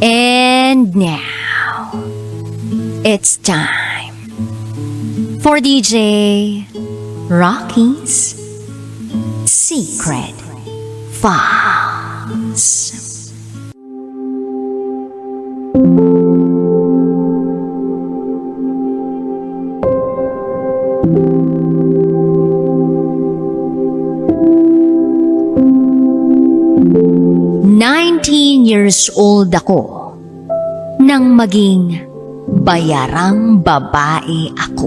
And now, it's time for DJ Rocky's Secret Files. Years old ako nang maging bayarang babae ako.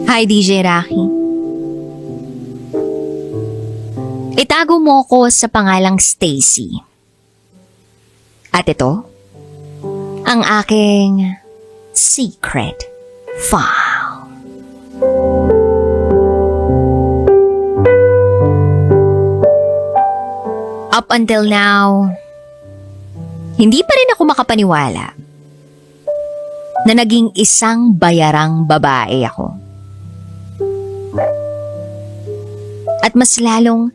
Hi DJ Rocky. Itago mo ko sa pangalang Stacy. At ito, ang aking secret file. Up until now, hindi pa rin ako makapaniwala na naging isang bayarang babae ako. At mas lalong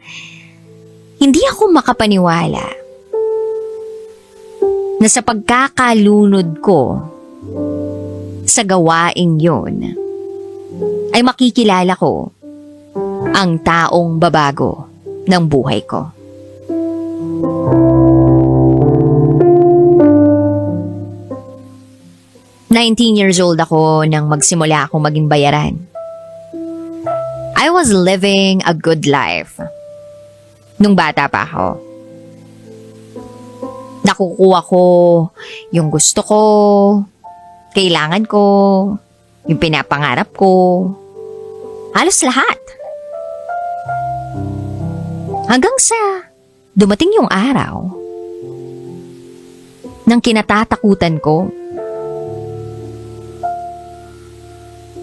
hindi ako makapaniwala na sa pagkakalunod ko sa gawaing yun, ay makikilala ko ang taong babago ng buhay ko. Years old ako nang magsimula akong maging bayaran. I was living a good life. Nung bata pa ako. Nakukuha ko yung gusto ko, kailangan ko, yung pinapangarap ko, halos lahat. Hanggang sa dumating yung araw nang kinatatakutan ko,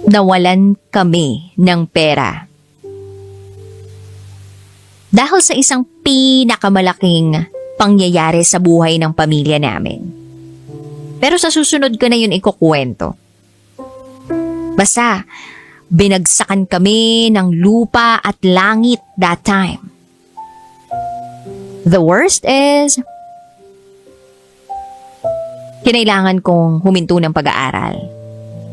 nawalan kami ng pera. Dahil sa isang pinakamalaking pangyayari sa buhay ng pamilya namin. Pero sa susunod ko na yun ikukwento. Basta, binagsakan kami ng lupa at langit that time. The worst is, kinailangan kong huminto ng pag-aaral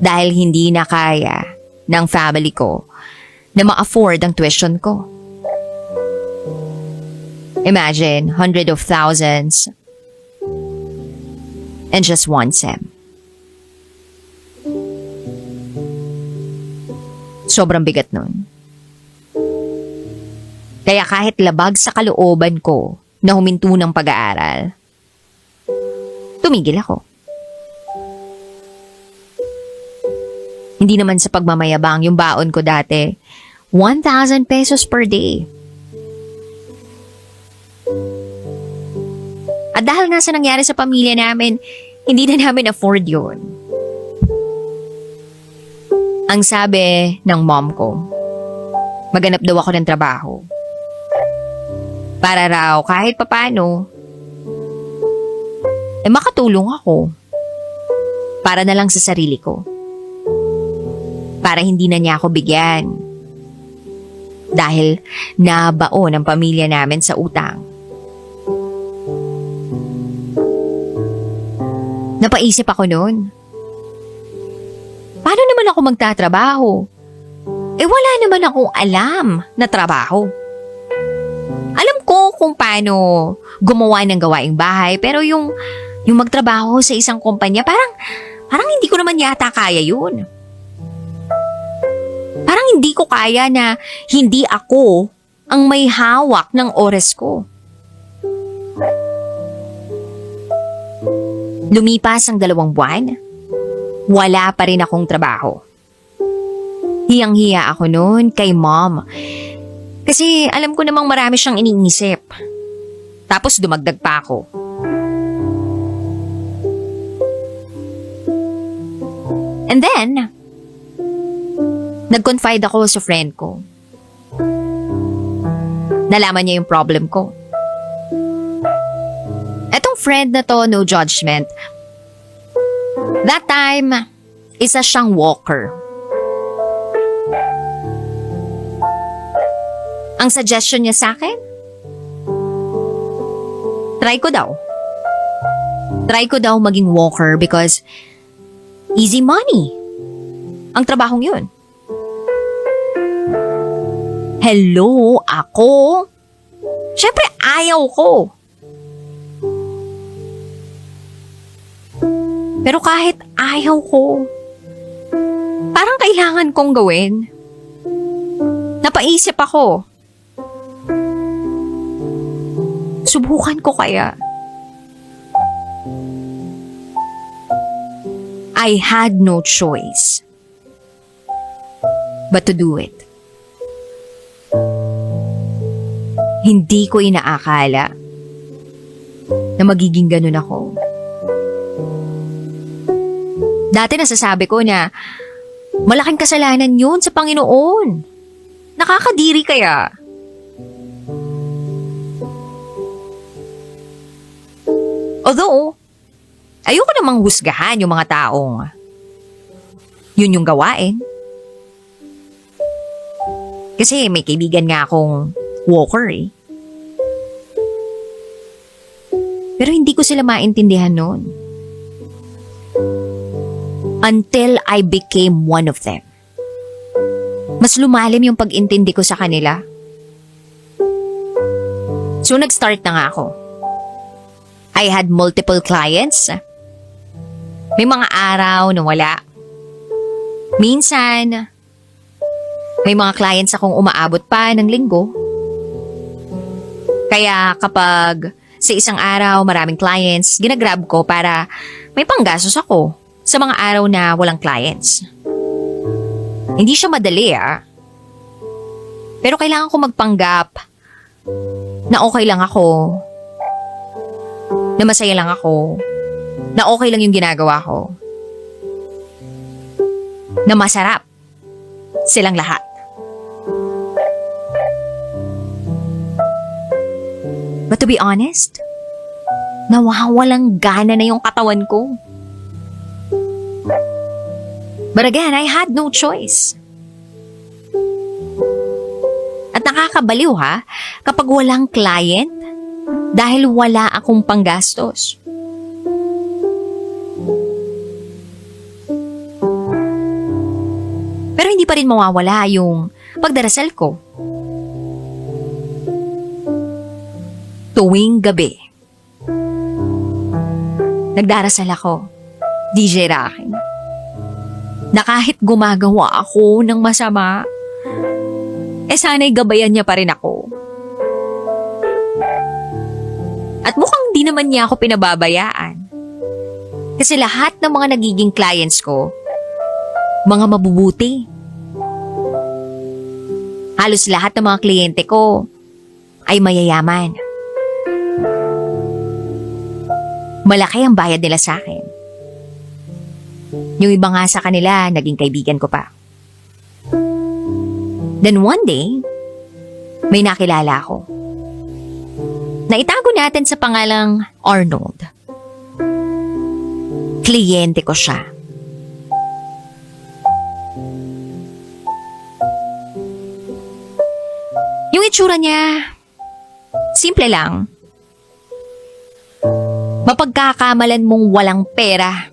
dahil hindi na kaya ng family ko na ma-afford ang tuition ko. Imagine, hundreds of thousands and just one sem. Sobrang bigat nun. Kaya kahit labag sa kalooban ko na huminto ng pag-aaral, tumigil ako. Hindi naman sa pagmamayabang, yung baon ko dati, 1,000 pesos per day. At dahil nga sa nangyari sa pamilya namin, hindi na namin afford yun. Ang sabi ng mom ko, maghanap daw ako ng trabaho. Para raw kahit papano, makatulong ako. Para na lang sa sarili ko. Para hindi na niya ako bigyan. Dahil nabaon ang pamilya namin sa utang. Napaisip ako noon. Paano naman ako magtatrabaho? Wala naman akong alam na trabaho. Alam ko kung paano gumawa ng gawaing bahay, pero yung magtrabaho sa isang kumpanya, parang hindi ko naman yata kaya yun. Parang hindi ko kaya na hindi ako ang may hawak ng oras ko. Lumipas ang 2 buwan, wala pa rin akong trabaho. Hiyang-hiya ako noon kay mom. Kasi alam ko namang marami siyang iniisip. Tapos dumagdag pa ako. And then, nag-confide ako sa friend ko. Nalaman niya yung problem ko. Etong friend na to, no judgment. That time, isa siyang walker. Ang suggestion niya sa akin? Try ko daw. Try ko daw maging walker because easy money ang trabahong yun. Hello, ako? Siyempre, ayaw ko. Pero kahit ayaw ko, parang kailangan kong gawin. Napaisip ako. Subukan ko kaya. I had no choice but to do it. Hindi ko inaakala na magiging ganun ako. Dati nasasabi ko na malaking kasalanan yun sa Panginoon. Nakakadiri kaya. Although, ayoko namang husgahan yung mga taong yun yung gawain. Kasi may kaibigan nga akong walker eh. Pero hindi ko sila maintindihan noon. Until I became one of them. Mas lumalim yung pag-intindi ko sa kanila. So nag-start na nga ako. I had multiple clients. May mga araw na wala. Minsan, may mga clients akong umaabot pa ng linggo. Kaya kapag sa isang araw maraming clients, ginagrab ko para may panggastos ako sa mga araw na walang clients. Hindi siya madali Pero kailangan ko magpanggap na okay lang ako, na masaya lang ako, na okay lang yung ginagawa ko, na masarap silang lahat. But to be honest, nawawalang gana na yung katawan ko. But again, I had no choice. At nakakabaliw kapag walang client dahil wala akong panggastos. Pero hindi pa rin mawawala yung pagdarasal ko. Tuwing gabi, nagdarasal ako, DJ Rocky, na kahit gumagawa ako ng masama, sana'y gabayan niya pa rin ako. At mukhang di naman niya ako pinababayaan. Kasi lahat ng mga nagiging clients ko, mga mabubuti. Halos lahat ng mga kliyente ko ay mayayaman. Malaki ang bayad nila sa akin. Yung iba nga sa kanila, naging kaibigan ko pa. Then one day, may nakilala ako. Naitago natin sa pangalang Arnold. Kliyente ko siya. Yung itsura niya, simple lang. Mapagkakamalan mong walang pera.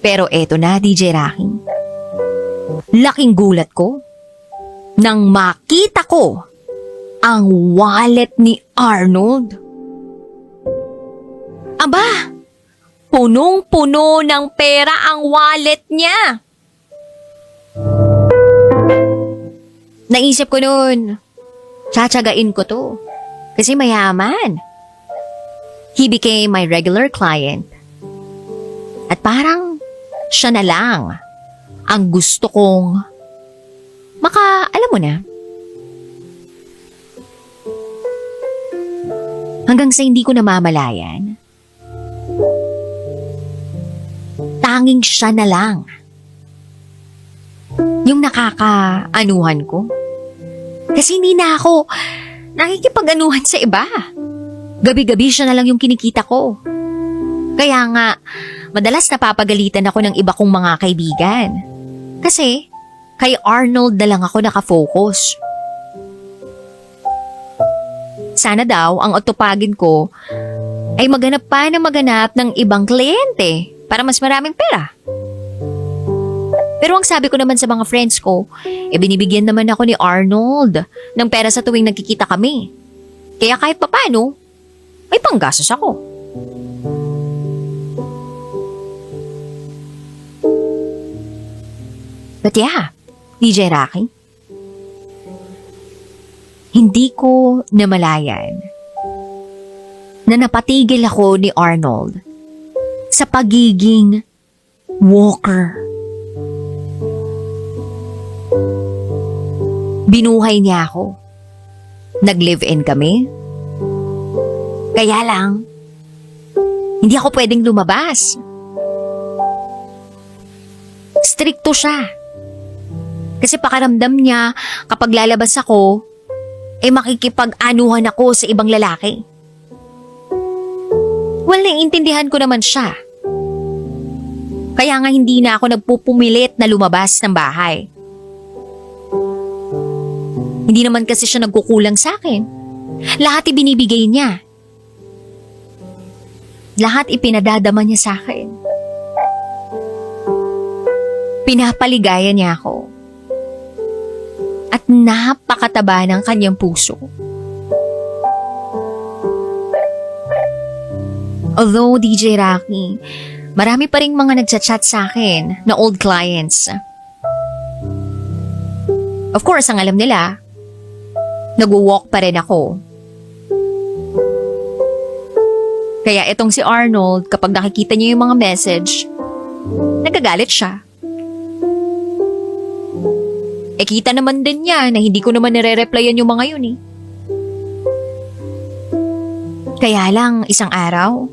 Pero eto na, DJ Rocky. Laking gulat ko nang makita ko ang wallet ni Arnold. Aba, punong-puno ng pera ang wallet niya. Naisip ko noon, tsatsagain ko to kasi mayaman. He became my regular client. At parang siya na lang ang gusto kong alam mo na. Hanggang sa hindi ko namamalayan, tanging siya na lang yung nakakaanuhan ko. Kasi hindi na ako nakikipag-anuhan sa iba. Gabi-gabi siya na lang yung kinikita ko. Kaya nga, madalas napapagalitan ako ng iba kong mga kaibigan. Kasi, kay Arnold na lang ako nakafocus. Sana daw ang atupagin ko ay maganap pa na maganap ng ibang kliyente para mas maraming pera. Pero ang sabi ko naman sa mga friends ko, binibigyan naman ako ni Arnold ng pera sa tuwing nagkikita kami. Kaya kahit papano, may panggastos ako. But yeah, DJ Rocky, hindi ko namalayan na napatigil ako ni Arnold sa pagiging walker. Binuhay niya ako. Nag-live-in kami. Kaya lang, hindi ako pwedeng lumabas. Strikto siya. Kasi pakaramdam niya kapag lalabas ako, makikipag-anuhan ako sa ibang lalaki. Well, naiintindihan ko naman siya. Kaya nga hindi na ako nagpupumilit na lumabas ng bahay. Hindi naman kasi siya nagkukulang sa akin. Lahat ibinibigay niya. Lahat ipinadadama niya sa akin. Pinapaligaya niya ako. At napakataba ng kanyang puso. Although, DJ Rocky, marami pa ring mga nagchat-chat sa akin na old clients. Of course, ang alam nila, nag-walk pa rin ako. Kaya itong si Arnold, kapag nakikita niya yung mga message, nagagalit siya. Kita naman din niya na hindi ko naman nire-replyan yung mga yun eh. Kaya lang, isang araw,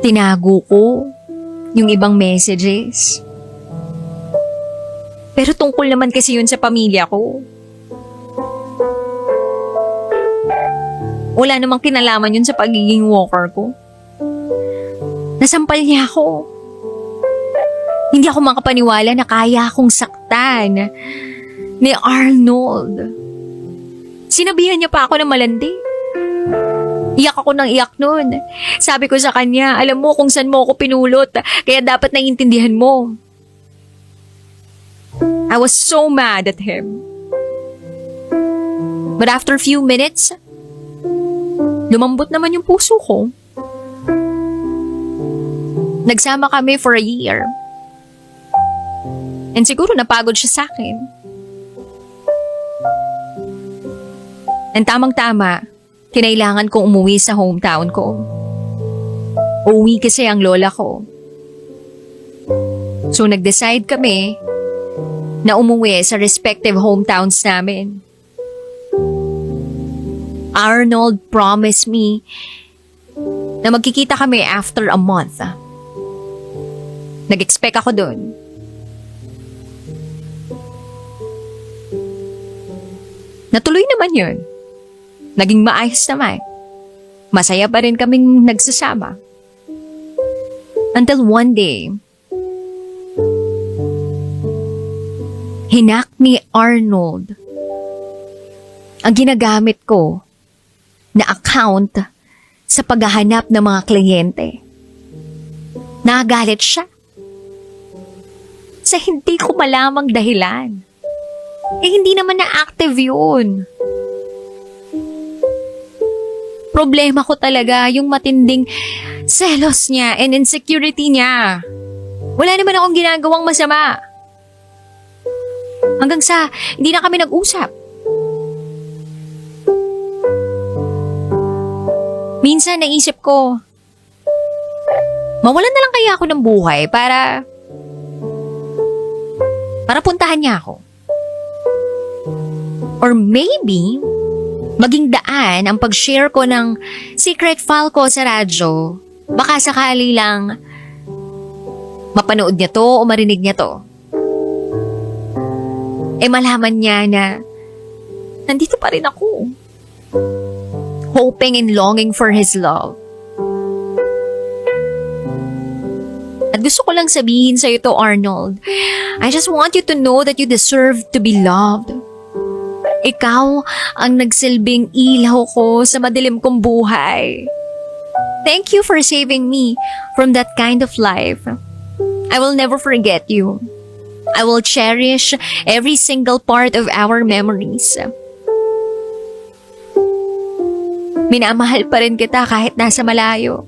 tinago ko yung ibang messages. Pero tungkol naman kasi yun sa pamilya ko. Wala namang kinalaman yun sa pagiging walker ko. Nasampal niya ako. Hindi ako makapaniwala na kaya akong saktan ni Arnold. Sinabihan niya pa ako na malandi. Iyak ako ng iyak nun. Sabi ko sa kanya, alam mo kung saan mo ako pinulot, kaya dapat naiintindihan mo. I was so mad at him. But after a few minutes, lumambot naman yung puso ko. Nagsama kami for a year. And siguro napagod siya sa akin. And tamang-tama, kinailangan kong umuwi sa hometown ko. Uuwi kasi ang lola ko. So nag-decide kami na umuwi sa respective hometowns namin. Arnold promised me na magkikita kami after a month. Nag-expect ako doon. Natuloy naman yun. Naging maayos naman. Masaya pa rin kaming nagsasama. Until one day, hinak ni Arnold ang ginagamit ko na account sa paghahanap ng mga kliyente. Nagalit siya sa hindi ko malamang dahilan. Hindi naman na-active yun. Problema ko talaga yung matinding selos niya and insecurity niya. Wala naman akong ginagawang masama. Hanggang sa hindi na kami nag-usap. Minsan naisip ko, mawalan na lang kaya ako ng buhay para puntahan niya ako. Or maybe, maging daan ang pag-share ko ng secret file ko sa radyo. Baka sakali lang mapanood niya to o marinig niya to. Malaman niya na nandito pa rin ako. Hoping and longing for his love. At At gusto ko lang sabihin sa'yo to, Arnold. I just want you to know that you deserve to be loved. Ikaw ang nagsilbing ilaw ko sa madilim kong buhay. Thank you for saving me from that kind of life. I will never forget you. I will cherish every single part of our memories. Minamahal pa rin kita kahit nasa malayo.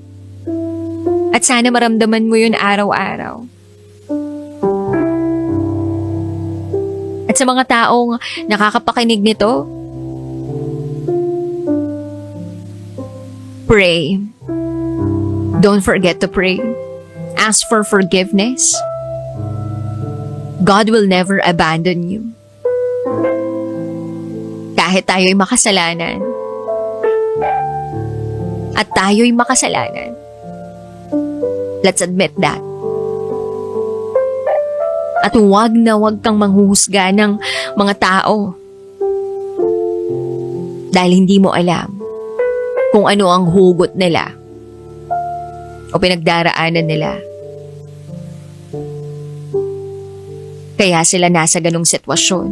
At sana maramdaman mo yun araw-araw. At sa mga taong nakakapakinig nito, pray. Don't forget to pray. Ask for forgiveness. God will never abandon you. Kahit tayo'y makasalanan. At tayo'y makasalanan. Let's admit that. At huwag na huwag kang manghuhusga ng mga tao. Dahil hindi mo alam kung ano ang hugot nila o pinagdaraanan nila. Kaya sila nasa ganong sitwasyon.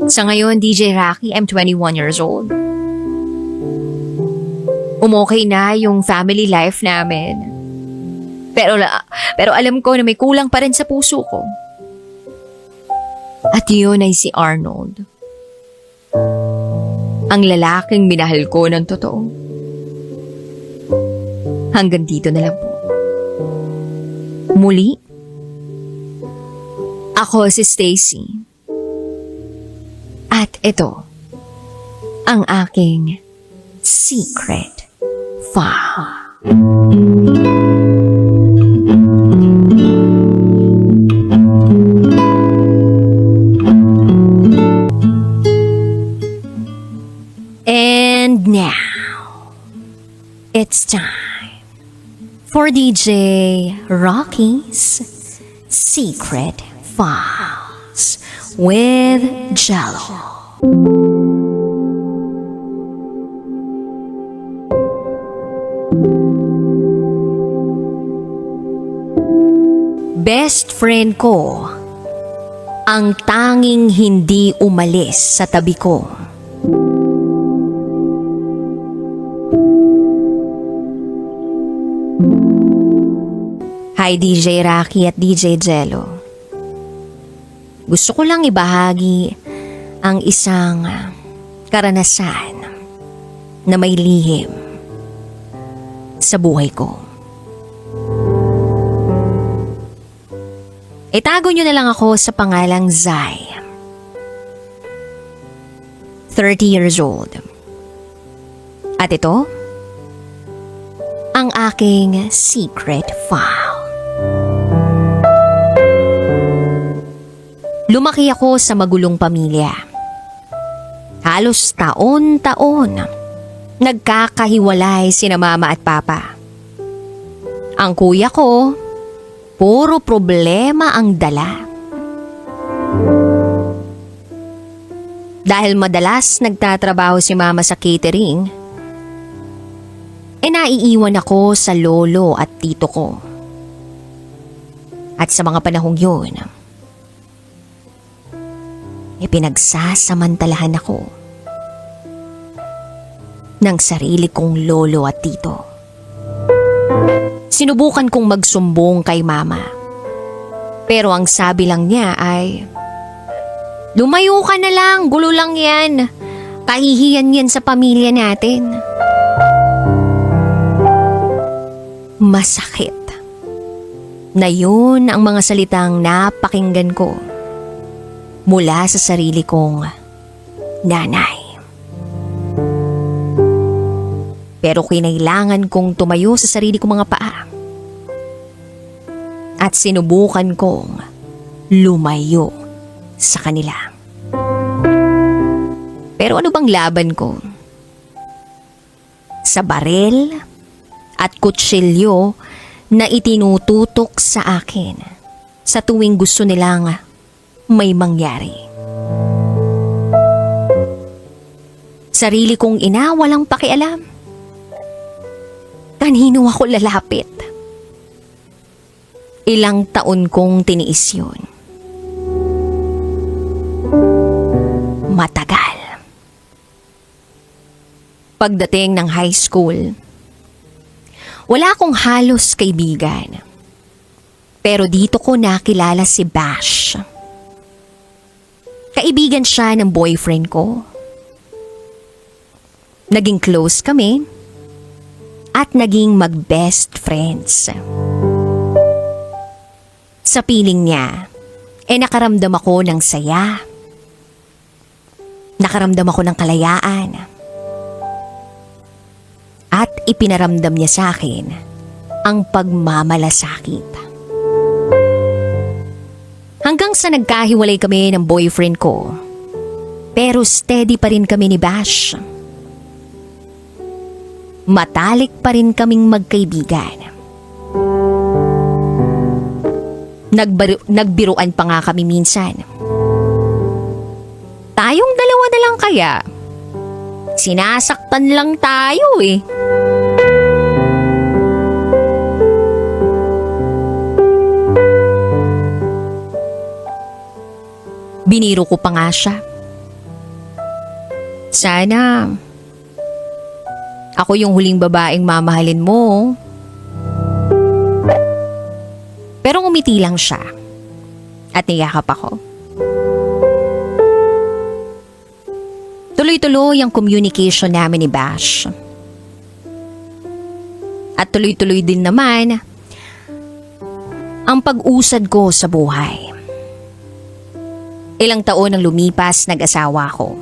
Sa ngayon, DJ Rocky, I'm 21 years old. Umokay na yung family life namin. Pero alam ko na may kulang pa rin sa puso ko. At yun ay si Arnold. Ang lalaking minahal ko ng totoo. Hanggang dito na lang po. Muli, ako si Stacy. At ito, ang aking secret file. And now, it's time for DJ Rocky's Secret Files with Jello. Best friend ko, ang tanging hindi umalis sa tabi ko. Hi DJ Rocky at DJ Jello. Gusto ko lang ibahagi ang isang karanasan na may lihim sa buhay ko. Itago nyo na lang ako sa pangalang Zai. 30 years old. At ito, ang aking secret file. Lumaki ako sa magulong pamilya. Halos taon-taon, nagkakahiwalay sina mama at papa. Ang kuya ko, puro problema ang dala. Dahil madalas nagtatrabaho si mama sa catering, naiiwan ako sa lolo at tito ko. At sa mga panahong yun, pinagsasamantalahan ako ng sarili kong lolo at tito. Sinubukan kong magsumbong kay mama. Pero ang sabi lang niya ay, "Lumayo ka na lang, gulo lang yan. Kahihiyan yan sa pamilya natin." Masakit na yun ang mga salitang napakinggan ko mula sa sarili kong nanay. Pero kinailangan kong tumayo sa sarili kong mga paa. At sinubukan kong lumayo sa kanila. Pero ano bang laban ko? Sa barel at kutsilyo na itinututok sa akin sa tuwing gusto nilang may mangyari. Sarili kong ina, walang pakialam. kanino ako lalapit? Ilang taon kong tiniis yun. Matagal. Pagdating ng high school, wala akong halos kaibigan. Pero dito ko nakilala si Bash. Kaibigan siya ng boyfriend ko. Naging close kami at naging mag-best friends. Sa piling niya, nakaramdam ako ng saya. Nakaramdam ako ng kalayaan. At ipinaramdam niya sa akin ang pagmamalasakit. Hanggang sa nagkahiwalay kami ng boyfriend ko. Pero steady pa rin kami ni Bash. Matalik pa rin kaming magkaibigan. Nagbiruan pa nga kami minsan. Tayong dalawa na lang kaya? Sinasaktan lang tayo eh. Biniro ko pa nga siya. Sana ako yung huling babaeng mamahalin mo. Pero ngumiti lang siya at niyakap ako. Tuloy-tuloy ang communication namin ni Bash. At tuloy-tuloy din naman ang pag-usad ko sa buhay. Ilang taon ang lumipas, nag-asawa ko.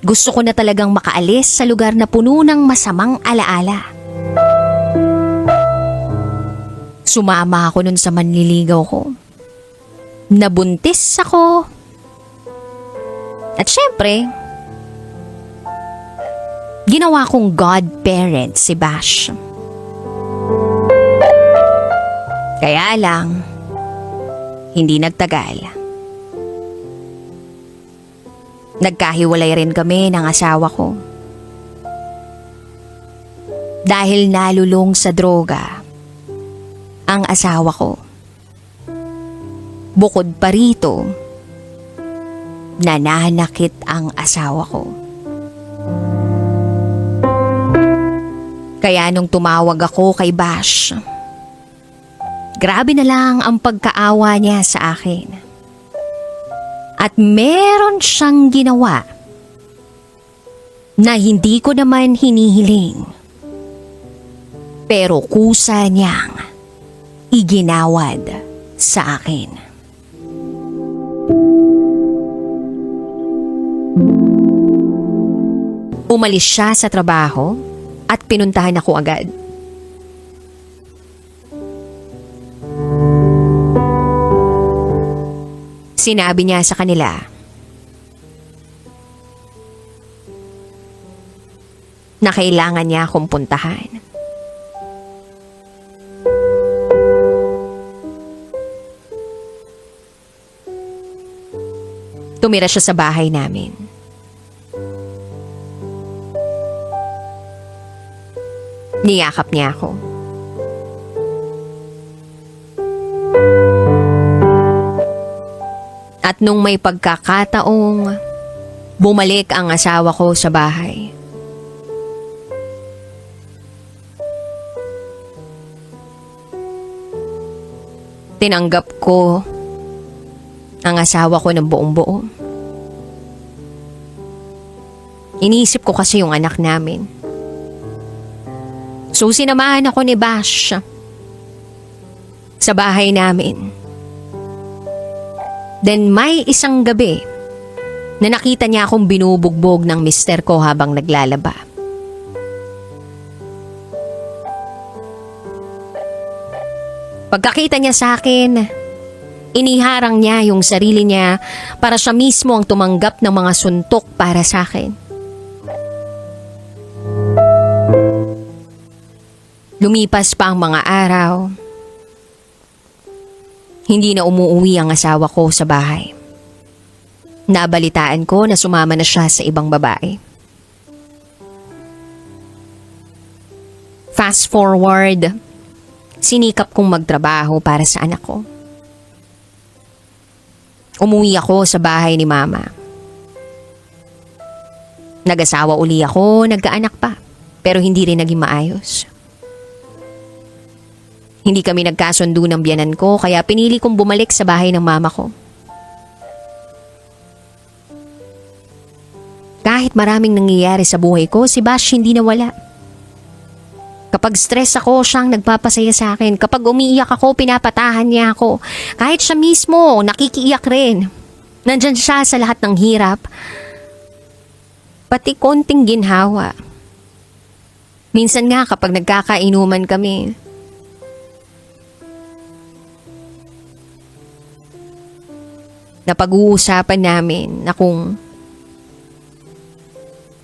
Gusto ko na talagang makaalis sa lugar na puno ng masamang alaala. Sumama ako nun sa manliligaw ko. Nabuntis ako. At syempre, ginawa kong godparent si Bash. Kaya lang, hindi nagtagal. Nagkahiwalay rin kami ng asawa ko. Dahil nalulong sa droga ang asawa ko. Bukod pa rito, nananakit ang asawa ko. Kaya nung tumawag ako kay Bash, grabe na lang ang pagkaawa niya sa akin. At meron siyang ginawa na hindi ko naman hinihiling. Pero kusa niyang iginawad sa akin. Umalis siya sa trabaho at pinuntahan ako agad. Sinabi niya sa kanila, na kailangan niya akong puntahan. Tumira siya sa bahay namin. Niyakap niya ako. At nung may pagkakataong bumalik ang asawa ko sa bahay, tinanggap ko ang asawa ko ng buong buo. Iniisip ko kasi yung anak namin. So sinamahan ako ni Bash sa bahay namin. Then may isang gabi na nakita niya akong binubugbog ng mister ko habang naglalaba. Pagkakita niya sa akin, iniharang niya yung sarili niya para siya mismo ang tumanggap ng mga suntok para sa akin. Lumipas pa ang mga araw. Hindi na umuuwi ang asawa ko sa bahay. Nabalitaan ko na sumama na siya sa ibang babae. Fast forward, sinikap kong magtrabaho para sa anak ko. Umuwi ako sa bahay ni mama. Nag-asawa uli ako, nagkaanak pa, pero hindi rin naging maayos. Hindi kami nagkasundo ng biyanan ko kaya pinili kong bumalik sa bahay ng mama ko. Kahit maraming nangyayari sa buhay ko, si Bash hindi nawala. Kapag stress ako, siyang nagpapasaya sa akin. Kapag umiiyak ako, pinapatahan niya ako. Kahit siya mismo, nakikiiyak rin. Nandyan siya sa lahat ng hirap. Pati konting ginhawa. Minsan nga kapag nagkakainuman kami, napag-uusapan namin na kung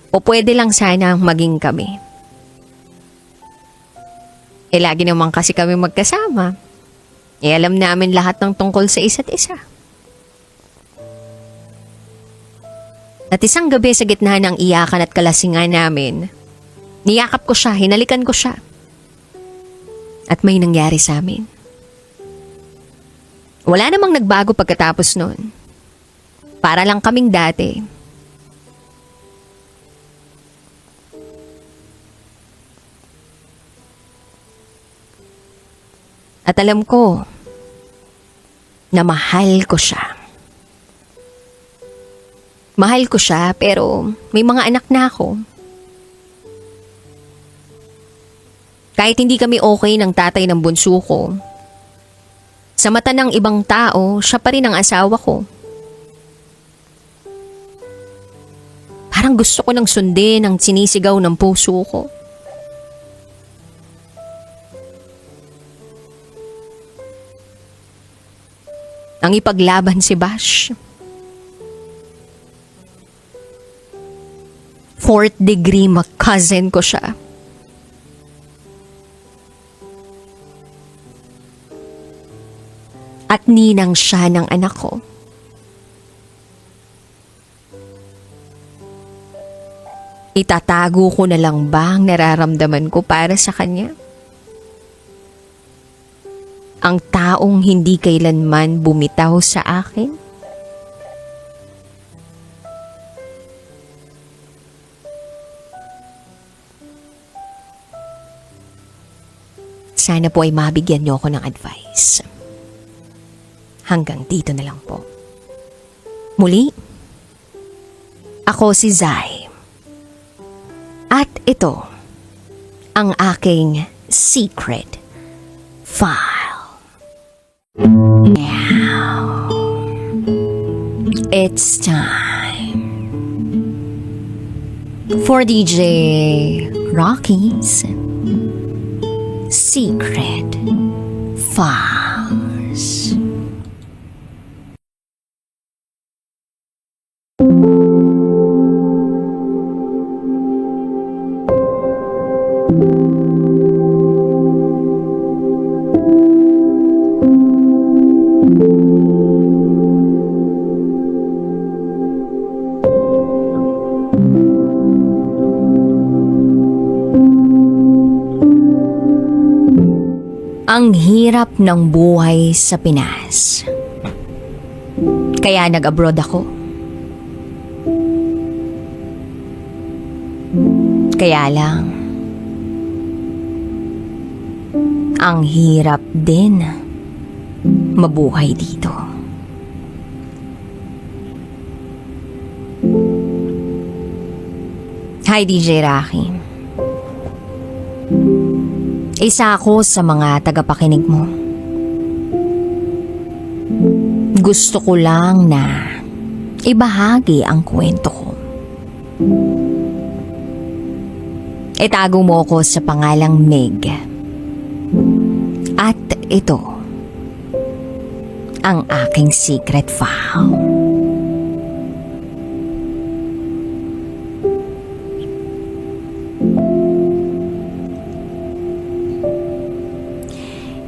o pwede lang sana maging kami. Lagi naman kasi kami magkasama. Alam namin lahat ng tungkol sa isa't isa. At isang gabi sa gitna ng iyakan at kalasingan namin, niyakap ko siya, hinalikan ko siya. At may nangyari sa amin. Wala namang nagbago pagkatapos nun. Para lang kaming dati. At alam ko na mahal ko siya. Mahal ko siya pero may mga anak na ako. Kahit hindi kami okay ng tatay ng bunso ko, sa mata ng ibang tao, siya pa rin ang asawa ko. Parang gusto ko nang sundin ang sinisigaw ng puso ko. Ang ipaglaban si Bash. 4th degree mag-cousin ko siya. At ninang siya ng anak ko. Itatago ko na lang ba ang nararamdaman ko para sa kanya? Ang taong hindi kailanman bumitaw sa akin? Sana po ay mabigyan niyo ako ng advice. Hanggang dito na lang po. Muli, ako si Zai. At ito, ang aking secret file. Now, it's time for DJ Rocky's Secret Files. Ang hirap ng buhay sa Pinas. Kaya nag-abroad ako. Kaya lang, ang hirap din mabuhay dito. Hi DJ Rocky. Isa ako sa mga tagapakinig mo. Gusto ko lang na ibahagi ang kwento ko. Itago mo ko sa pangalang Meg. At ito, ang aking secret file.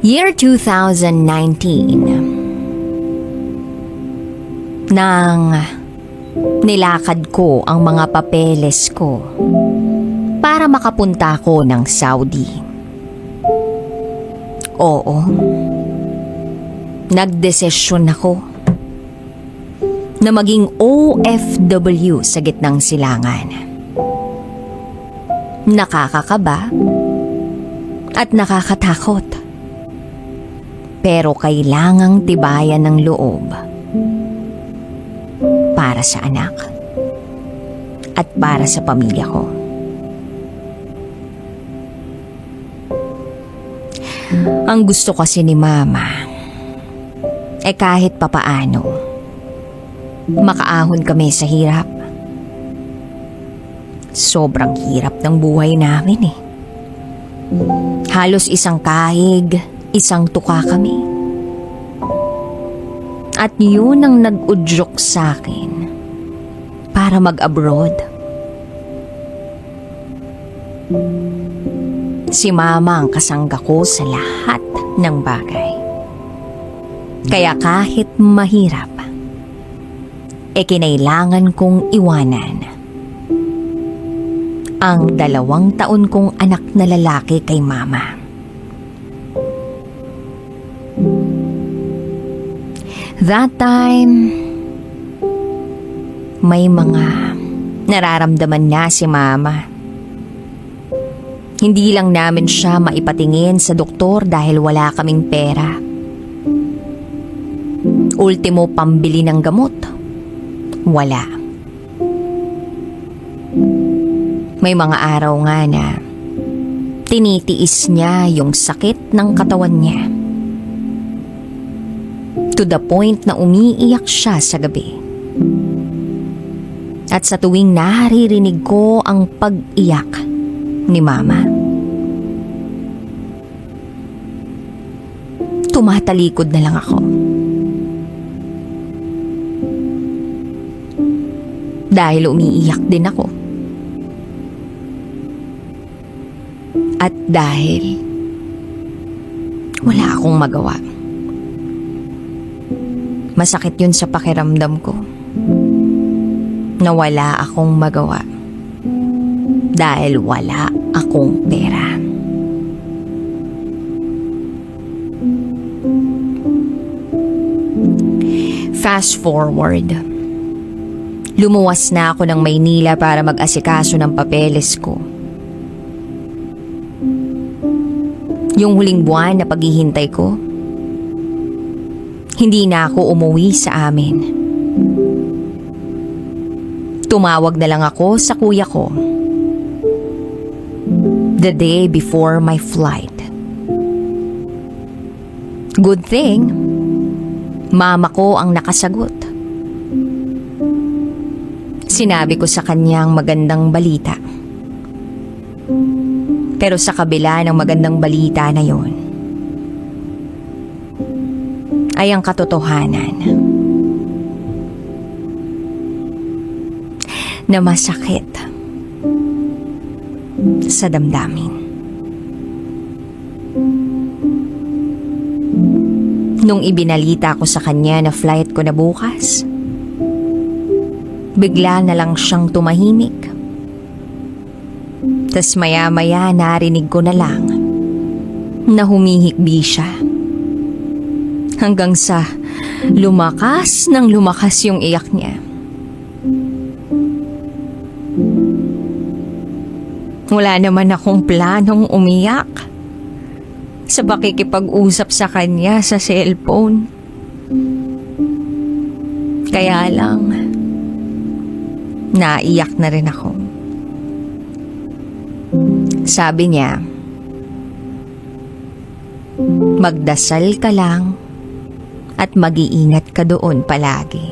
Year 2019. Nang nilakad ko ang mga papeles ko para makapunta ako ng Saudi. Oo. Nagdesisyon ako na maging OFW sa gitnang silangan. Nakakakaba at nakakatakot. Pero kailangang tibayan ng loob para sa anak at para sa pamilya ko. Ang gusto kasi ni Mama, kahit papaano, makaahon kami sa hirap. Sobrang hirap ng buhay namin Halos isang kahig, isang tuka kami. At yun ang nag-udyok sa akin para mag-abroad. Si Mama ang kasangga ko sa lahat ng bagay. Kaya kahit mahirap, kinailangan kong iwanan ang 2 taon kong anak na lalaki kay Mama. That time, may mga nararamdaman na si Mama. Hindi lang namin siya maipatingin sa doktor dahil wala kaming pera. Ultimo pambili ng gamot, wala. May mga araw nga na tinitiis niya yung sakit ng katawan niya. To the point na umiiyak siya sa gabi. At sa tuwing naririnig ko ang pag-iyak ni Mama, tumatalikod na lang ako. Dahil umiiyak din ako. At dahil wala akong magawa. Masakit yun sa pakiramdam ko na wala akong magawa dahil wala akong pera. Fast forward. Lumuwas na ako ng Maynila para mag-asikaso ng papeles ko. Yung huling buwan na paghihintay ko, hindi na ako umuwi sa amin. Tumawag na lang ako sa kuya ko the day before my flight. Good thing, Mama ko ang nakasagot. Sinabi ko sa kanyang magandang balita. Pero sa kabila ng magandang balita na yon, ay ang katotohanan na masakit sa damdamin. Nung ibinalita ko sa kanya na flight ko na bukas, bigla na lang siyang tumahimik. Tas maya-maya narinig ko na lang na humihikbi siya. Hanggang sa lumakas yung iyak niya. Wala naman akong planong umiyak sa pakikipag-usap sa kanya sa cellphone. Kaya lang, naiyak na rin ako. Sabi niya, magdasal ka lang at mag-iingat ka doon palagi.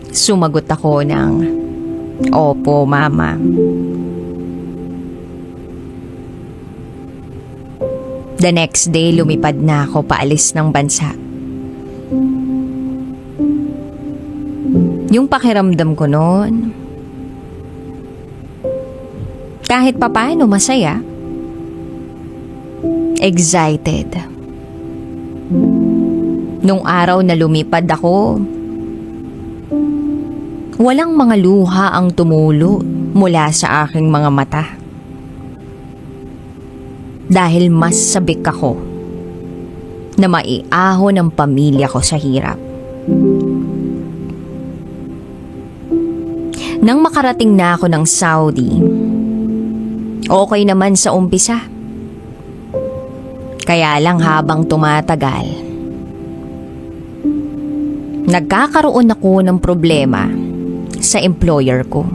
Sumagot ako ng, opo, Mama. The next day, lumipad na ako paalis ng bansa. Yung pakiramdam ko noon, kahit papaano masaya. Excited. Nung araw na lumipad ako, walang mga luha ang tumulo mula sa aking mga mata. Dahil mas sabik ako na maiahon ang pamilya ko sa hirap. Nang makarating na ako ng Saudi, okay naman sa umpisa. Kaya lang habang tumatagal, nagkakaroon ako ng problema sa employer ko.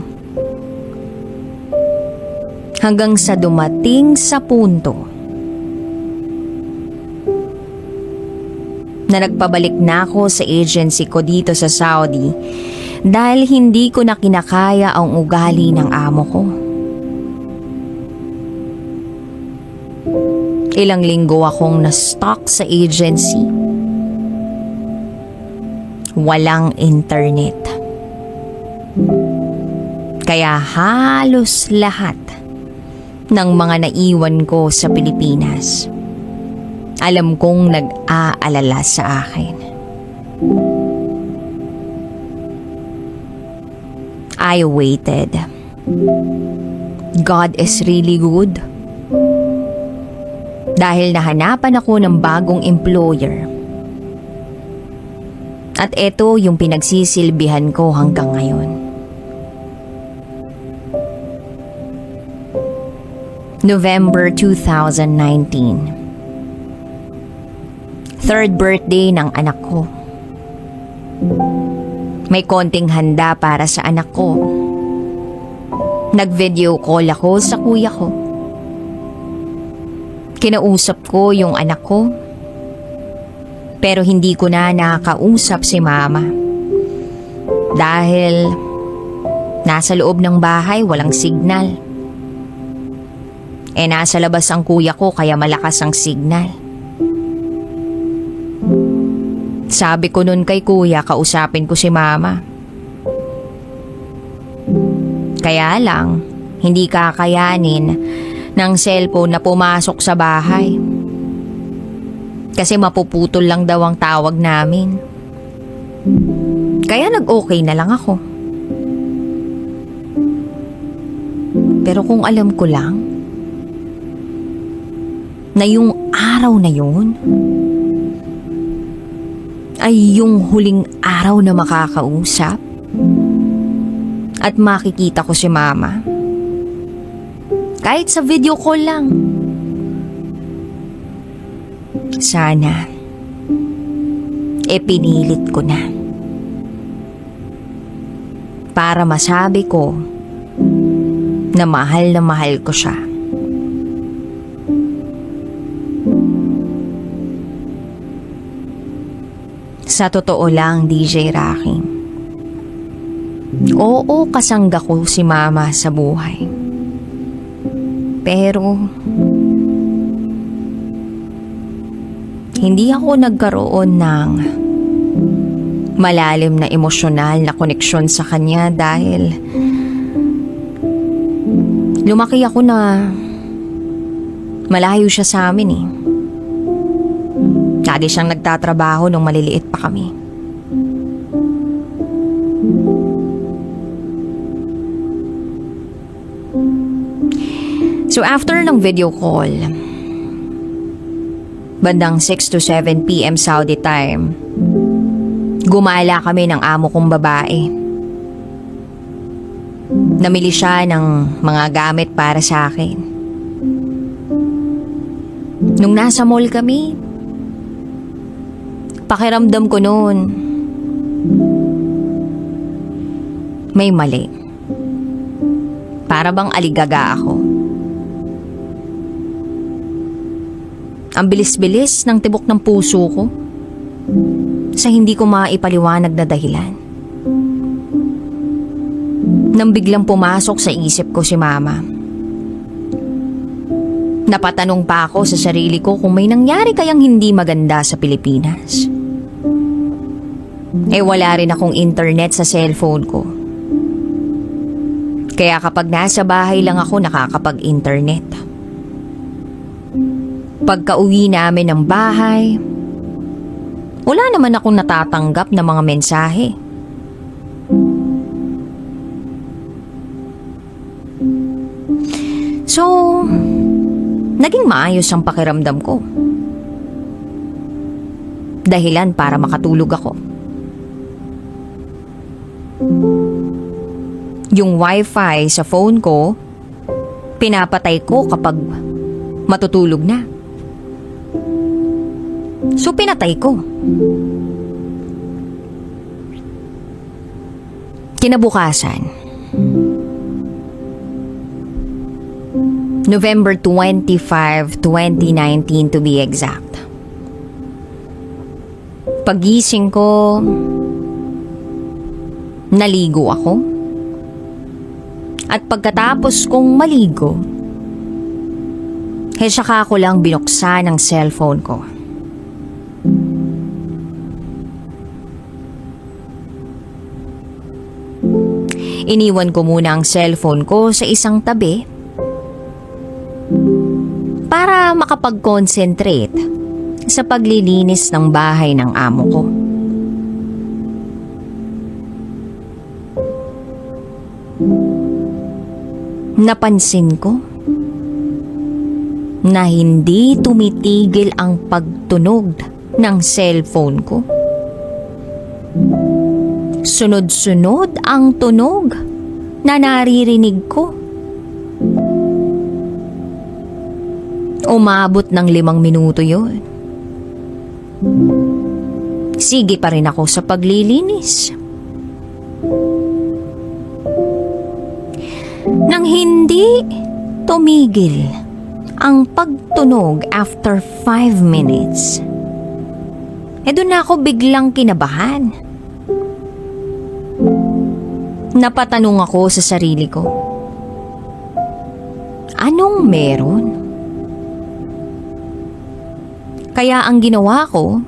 Hanggang sa dumating sa punto na nagpabalik na ako sa agency ko dito sa Saudi dahil hindi ko na kinakaya ang ugali ng amo ko. Ilang linggo akong na-stuck sa agency. Walang internet. Kaya halos lahat ng mga naiwan ko sa Pilipinas, alam kong nag-aalala sa akin. I waited. God is really good. Dahil nahanapan ako ng bagong employer. At ito yung pinagsisilbihan ko hanggang ngayon. November 2019. Third birthday ng anak ko. May konting handa para sa anak ko. Nag-video call ako sa kuya ko. Kinausap ko yung anak ko. Pero hindi ko na nakakausap si mama. Dahil nasa loob ng bahay walang signal. Nasa labas ang kuya ko kaya malakas ang signal. Sabi ko nun kay kuya, kausapin ko si mama. Kaya lang, hindi kakayanin ng cellphone na pumasok sa bahay. Kasi mapuputol lang daw ang tawag namin. Kaya nag-okay na lang ako. Pero kung alam ko lang, na yung araw na yun ay yung huling araw na makakausap at makikita ko si mama. Kahit sa video call lang. Sana pinilit ko na. Para masabi ko na mahal ko siya. Sa totoo lang, DJ Raking, oo, kasangga ko si mama sa buhay. Pero hindi ako nagkaroon ng malalim na emosyonal na koneksyon sa kanya dahil lumaki ako na malayo siya sa amin eh. Lagi siyang nagtatrabaho nung maliliit pa kami. So after ng video call, bandang 6 to 7 p.m. Saudi time, gumala kami ng amo kong babae. Namili siya ng mga gamit para sa akin. Nung nasa mall kami, pakiramdam ko noon, may mali. Para bang aligaga ako. Ang bilis-bilis ng tibok ng puso ko sa hindi ko maipaliwanag na dahilan. Nang biglang pumasok sa isip ko si mama. Napatanong pa ako sa sarili ko kung may nangyari kayang hindi maganda sa Pilipinas. Wala rin akong internet sa cellphone ko. Kaya kapag nasa bahay lang ako nakakapag-internet. Pagka-uwi namin ng bahay, wala naman akong natatanggap na mga mensahe. So, naging maayos ang pakiramdam ko. Dahilan para makatulog ako. Yung wifi sa phone ko, pinapatay ko kapag matutulog na. So pinatay ko. Kinabukasan, November 25, 2019 to be exact. Pagising ko, naligo ako. At pagkatapos kong maligo, saka ko lang binuksan ang cellphone ko. Iniwan ko muna ang cellphone ko sa isang tabi para makapag-concentrate sa paglilinis ng bahay ng amo ko. Napansin ko na hindi tumitigil ang pagtunog ng cellphone ko. Sunod-sunod ang tunog na naririnig ko. Umabot ng 5 minuto yun. Sige pa rin ako sa paglilinis. Nang hindi tumigil ang pagtunog after 5 minutes, doon na ako biglang kinabahan. Napatanong ako sa sarili ko, anong meron? Kaya ang ginawa ko,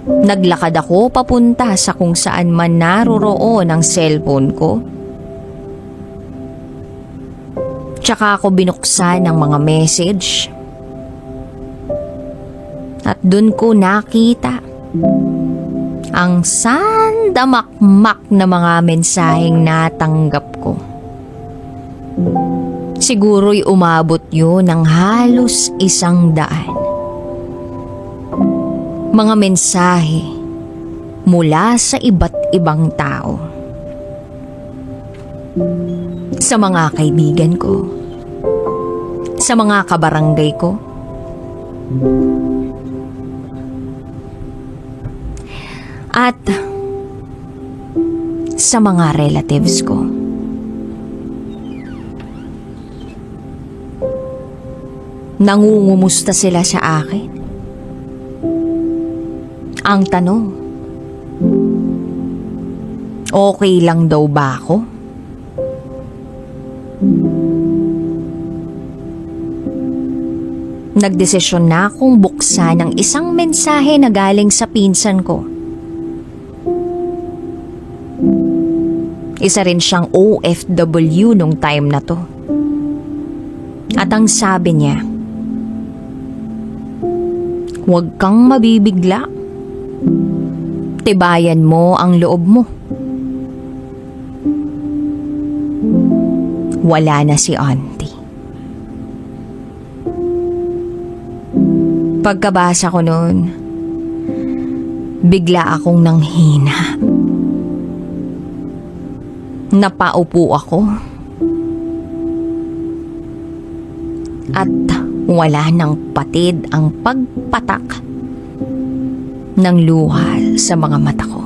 naglakad ako papunta sa kung saan man naroroon ang cellphone ko. Tsaka ako binuksan ang mga message. At dun ko nakita ang sandamakmak na mga mensaheng natanggap ko. Siguro'y umabot yun ng halos 100. Mga mensahe mula sa iba't ibang tao. Sa mga kaibigan ko, sa mga kabarangay ko, at sa mga relatives ko. Nangungumusta sila sa akin. Ang tanong, okay lang daw ba ako? Nagdesisyon na akong buksan ang isang mensahe na galing sa pinsan ko. Isa rin siyang OFW nung time na to. At ang sabi niya, huwag kang mabibigla. Tibayan mo ang loob mo. Wala na si auntie. Pagkabasa ko noon, bigla akong nanghina. Napaupo ako. At wala nang patid ang pagpatak ng luha sa mga mata ko.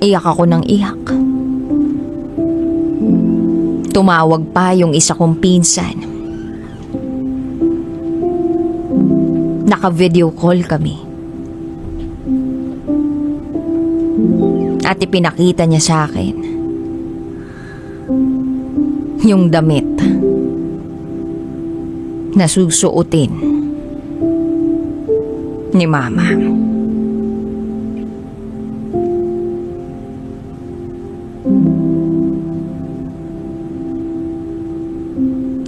Iyak ako ng iyak. Tumawag pa yung isa kong pinsan. Naka-video call kami. At ipinakita niya sa akin yung damit na susuotin ni Mama.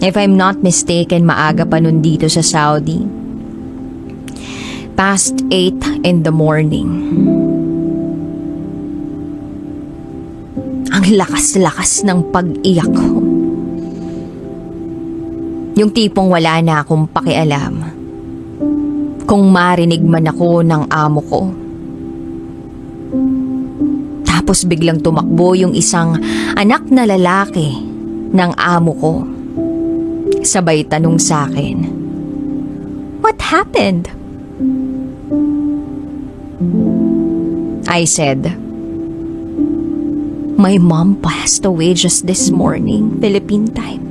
If I'm not mistaken, maaga pa nun dito sa Saudi. Past 8 in the morning. Ang lakas-lakas ng pag-iyak ko. Yung tipong wala na akong pakialam kung marinig man ako ng amo ko. Tapos biglang tumakbo yung isang anak na lalaki ng amo ko. Sabay tanong sa akin, "What happened?" I said, "My mom passed away just this morning, Philippine time."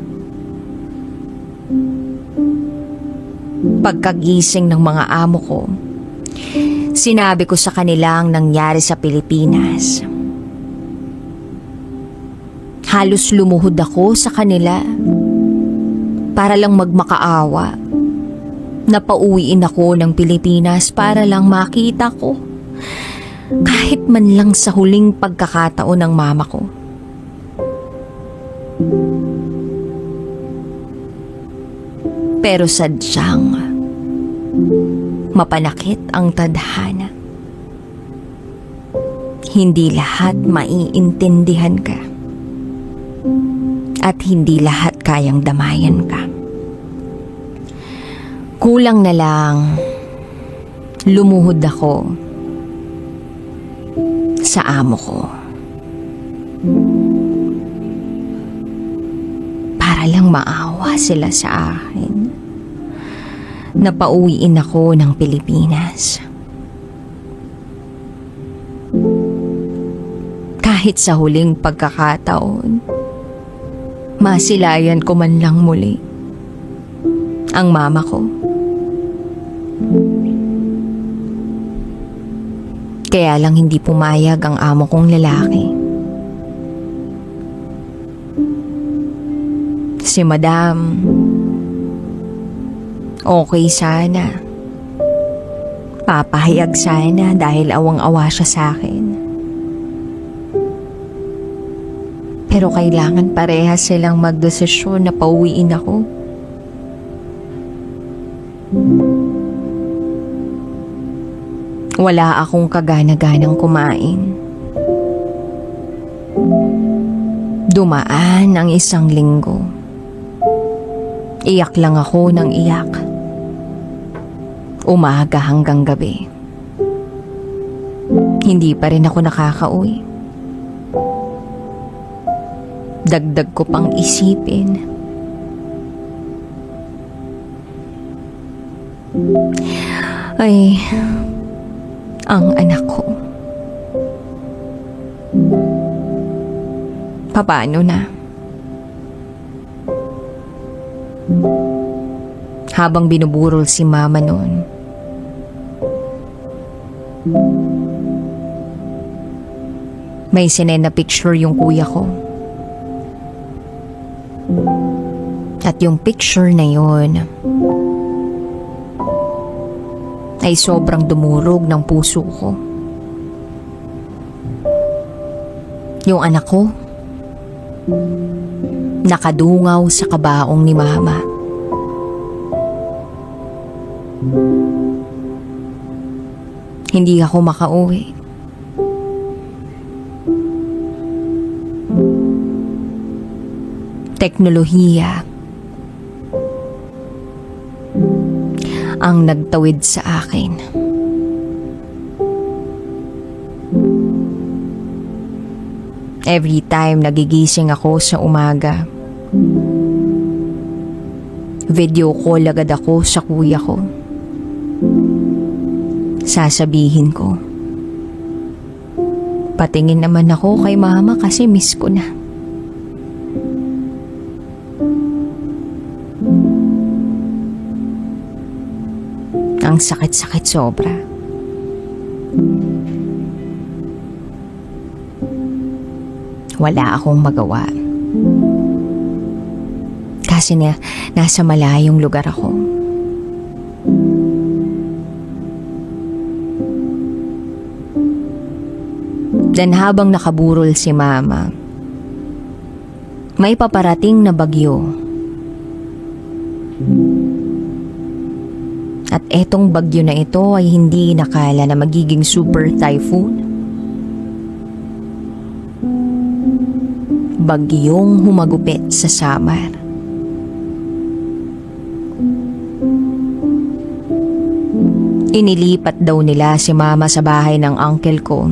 Pagkagising ng mga amo ko, sinabi ko sa kanila ang nangyari sa Pilipinas. Halos lumuhod ako sa kanila para lang magmakaawa. Napauwiin ako ng Pilipinas para lang makita ko kahit man lang sa huling pagkakataon ng mama ko. Pero sadyang mapanakit ang tadhana. Hindi lahat maiintindihan ka at hindi lahat kayang damayan ka. Kulang na lang lumuhod ako sa amo ko para lang maawa sila sa akin. Napauwiin ako ng Pilipinas. Kahit sa huling pagkakataon, masilayan ko man lang muli ang mama ko. Kaya lang hindi pumayag ang amo kong lalaki. Si Madam, okay sana. Papahayag sana dahil awang-awa siya sa akin. Pero kailangan parehas silang magdesisyon na pauwiin ako. Wala akong kagana-ganang kumain. Dumaan ang isang linggo. Iyak lang ako ng iyak. Umaga hanggang gabi. Hindi pa rin ako nakakauwi. Dagdag ko pang isipin. Ay, ang anak ko. Paano na? Habang binuburol si mama noon, may sinend na picture yung kuya ko. At yung picture na yun ay sobrang dumurog ng puso ko. Yung anak ko, nakadungaw sa kabaong ni mama. Hindi ako makauwi. Teknolohiya ang nagtawid sa akin. Every time nagigising ako sa umaga, video call agad ako sa kuya ko. Sasabihin ko, patingin naman ako kay mama kasi miss ko na. Ang sakit-sakit sobra. Wala akong magawa. Kasi nasa malayong lugar ako. Dan habang nakaburol si mama, may paparating na bagyo. At etong bagyo na ito ay hindi nakala na magiging super typhoon. bagyong humagupit sa Samar. Inilipat daw nila si Mama sa bahay ng uncle ko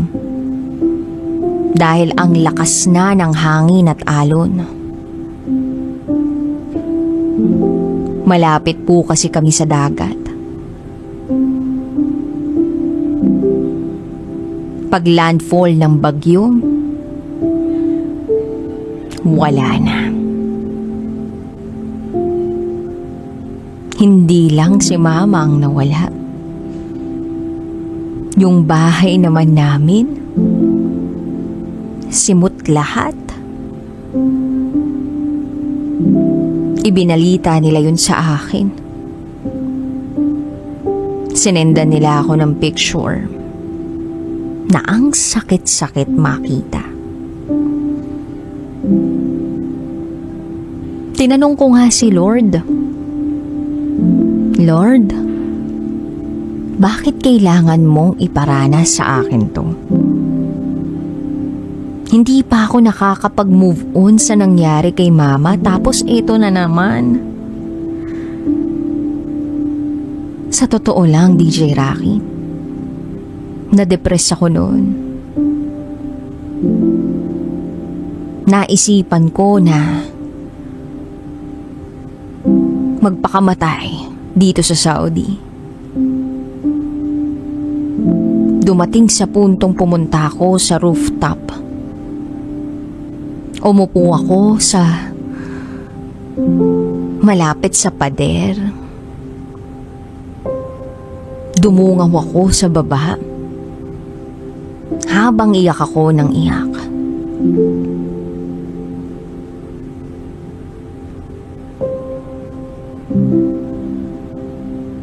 dahil ang lakas na ng hangin at alon. Malapit po kasi kami sa dagat. Pag landfall ng bagyo, wala na. Hindi lang si Mama ang nawala. Yung bahay naman namin, simot lahat. Ibinalita nila yun sa akin. Sinendan nila ako ng picture na ang sakit-sakit makita. Tinanong ko nga si Lord, Lord, bakit kailangan mong iparanas sa akin to? Hindi pa ako nakakapag-move on sa nangyari kay Mama, tapos ito na naman. Sa totoo lang, DJ Rocky, na-depress ako noon. Naisipan ko na magpakamatay dito sa Saudi. Dumating sa puntong pumunta ako sa rooftop. Umupo ako sa malapit sa pader. Dumungaw ako sa baba habang iyak ako ng iyak.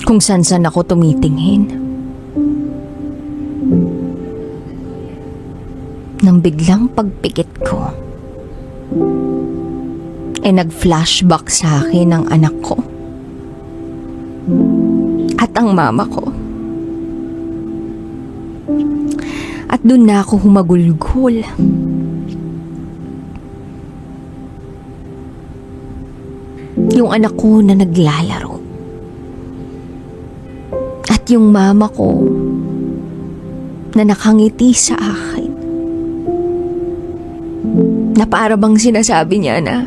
Kung saan-saan ako tumitingin. Nang biglang pagpikit ko, nag-flashback sa akin ang anak ko at ang mama ko. At doon na ako humagulgol. Yung anak ko na naglalaro. At yung mama ko na nakangiti sa akin. Na para bang sinasabi niya na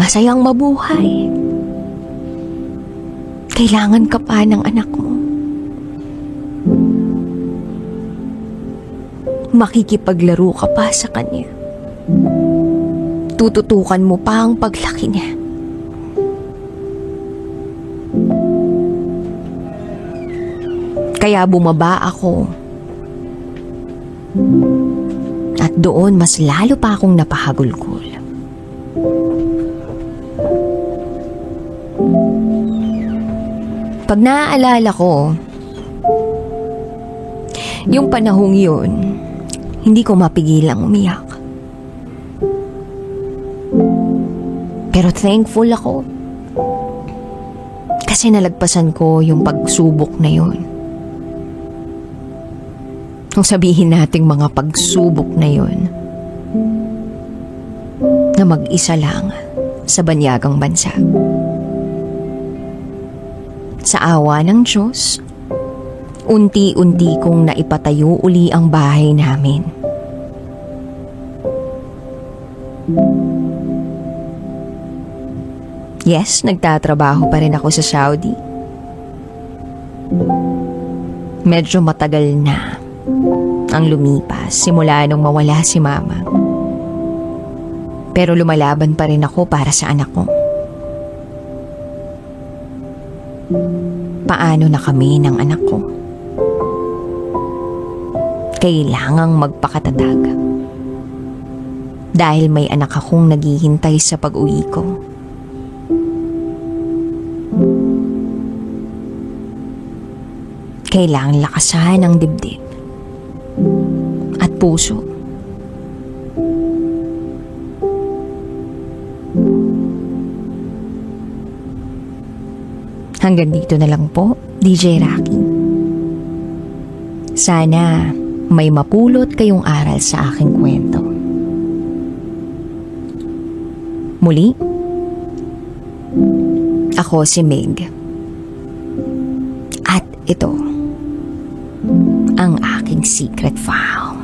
masayang mabuhay. Kailangan ka pa ng anak mo. Makikipaglaro ka pa sa kanya. Tututukan mo pa ang paglaki niya. Kaya bumaba ako. At doon mas lalo pa akong napahagulgol. Pag naaalala ko, yung panahong yun, hindi ko mapigilang umiyak. Pero thankful ako. Kasi nalagpasan ko yung pagsubok na yun. Kung sabihin nating mga pagsubok na yun, na mag-isa lang sa banyagang bansa. Sa awa ng Diyos, unti-unti kong naipatayo uli ang bahay namin. Yes, nagtatrabaho pa rin ako sa Saudi. Medyo matagal na ang lumipas simula nung mawala si Mama. Pero lumalaban pa rin ako para sa anak ko. Paano na kami ng anak ko? Kailangang magpakatatag. Dahil may anak akong naghihintay sa pag-uwi ko. Kailangang lakasan ang dibdib at puso. Hanggang dito na lang po, DJ Rocky. Sana may mapulot kayong aral sa aking kwento. Muli, ako si Meg. At ito, ang aking secret file.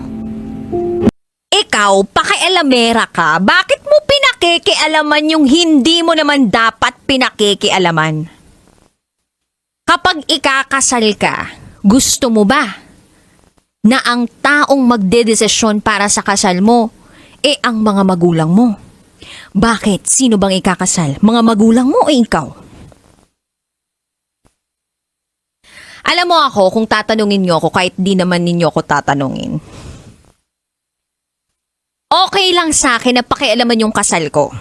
Ikaw, pakialamera ka. Bakit mo pinakikialaman yung hindi mo naman dapat pinakikialaman? Kapag ikakasal ka, gusto mo ba na ang taong magdedesisyon para sa kasal mo, ang mga magulang mo? Bakit? Sino bang ikakasal? Mga magulang mo o ikaw? Alam mo ako, kung tatanungin niyo ako, kahit di naman ninyo ako tatanungin, okay lang sa akin na pakialaman yung kasal ko.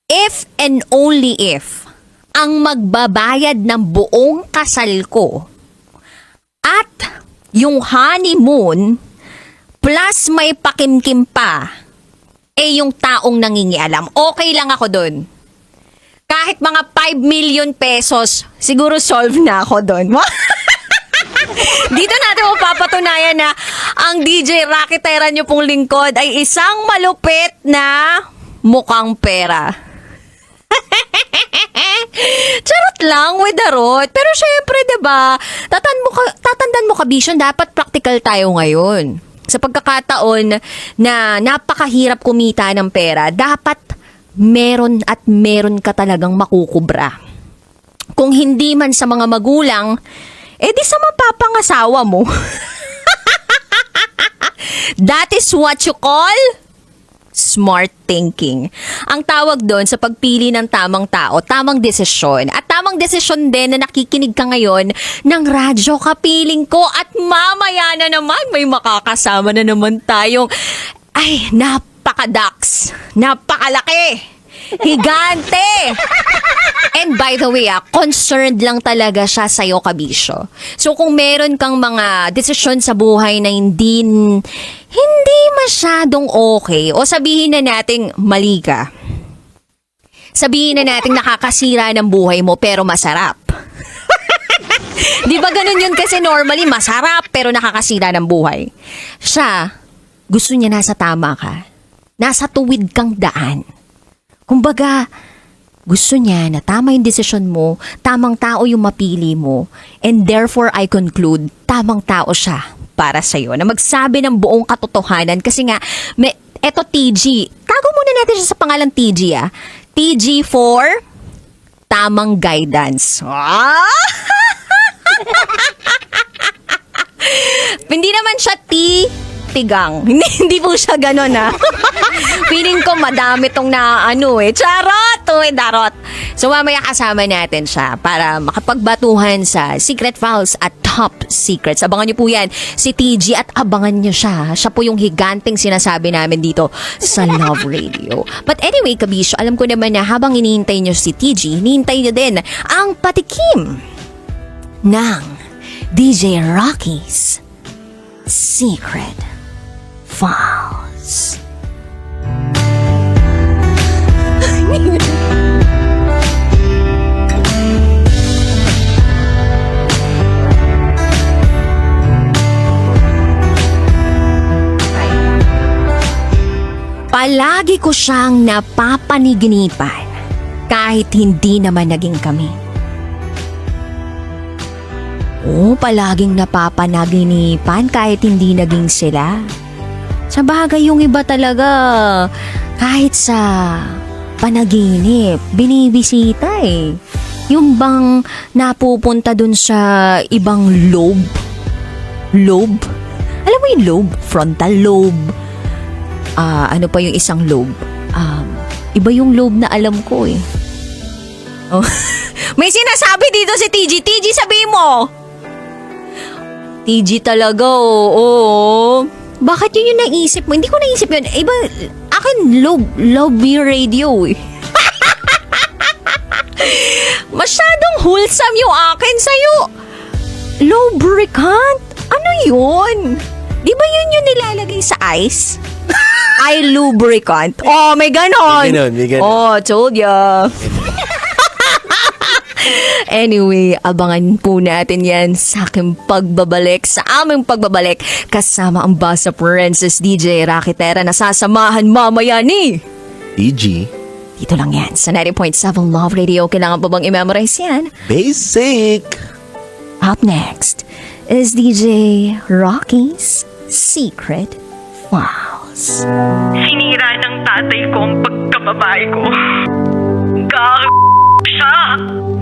If and only if ang magbabayad ng buong kasal ko at yung honeymoon plus may pakimkim pa, yung taong nangingialam, okay lang ako dun. Kahit mga 5 million pesos, siguro solve na ako dun. Dito natin mapapatunayan na ang DJ Rocky Tera nyo pong lingkod ay isang malupit na mukhang pera. Charot lang with the rot. Pero syempre, diba, tatandaan mo kabisyon, dapat practical tayo ngayon. Sa pagkakataon na napakahirap kumita ng pera, dapat meron at meron ka talagang makukubra. Kung hindi man sa mga magulang, di sa mapapangasawa mo. That is what you call smart thinking. Ang tawag doon sa pagpili ng tamang tao, tamang desisyon. At tamang desisyon din na nakikinig ka ngayon ng radyo kapiling ko at mamaya na naman may makakasama na naman tayong napakadax, napakalaki, higante. And by the way, concerned lang talaga siya sa'yo, kabisyo. So kung meron kang mga desisyon sa buhay na hindi masyadong okay, o sabihin na nating mali ka, sabihin na nating nakakasira ng buhay mo pero masarap. Di ba ganun yun kasi normally masarap pero nakakasira ng buhay. Siya, gusto niya nasa tama ka. Nasa tuwid kang daan. Kumbaga, gusto niya na tama yung desisyon mo, tamang tao yung mapili mo, and therefore I conclude, tamang tao siya para sa'yo na magsabi ng buong katotohanan kasi nga, eto TG, tago muna natin siya sa pangalan TG TG for tamang guidance. Hindi naman siya tigang. Hindi po siya ganun Feeling ko madami tong charot darot. So mamaya kasama natin siya para makapagbatuhan sa Secret Files at Top Secrets. Abangan niyo po yan si TG at abangan niyo siya. Siya po yung higanteng sinasabi namin dito sa Love Radio. But anyway, kabisyo, alam ko naman na habang hinihintay niyo si TG, hinihintay niyo din ang patikim ng DJ Rocky's Secret Files. Palagi ko siyang napapaniginipan kahit hindi naman naging kami. Palaging napapanaginipan kahit hindi naging sila. Sa bagay yung iba talaga, kahit sa panaginip, binibisita Yung bang napupunta dun sa ibang lobe? Lobe? Alam mo yung lobe? Frontal lobe. Ano pa yung isang lobe? Iba yung lobe na alam ko Oh. May sinasabi dito si TG. TG, sabihin mo! TG talaga, oo. Bakit yun yung naisip mo? Hindi ko naisip yun. Iba, akin love radio Masyadong wholesome yung akin sa'yo. Lubricant? Ano yun? Di ba yun yung nilalagay sa ice? Ay, lubricant. May ganon. May ganon. Told ya. Anyway, abangan po natin yan sa aking pagbabalik, sa aming pagbabalik, kasama ang Basa Princess DJ Rocky Tera na sasamahan mamaya ni DG. Dito lang yan sa 90.7 Love Radio. Kailangan pa bang i-memorize yan? Basic! Up next is DJ Rocky's Secret Files. Sinira ng tatay ko ang pagkababae ko. Siya!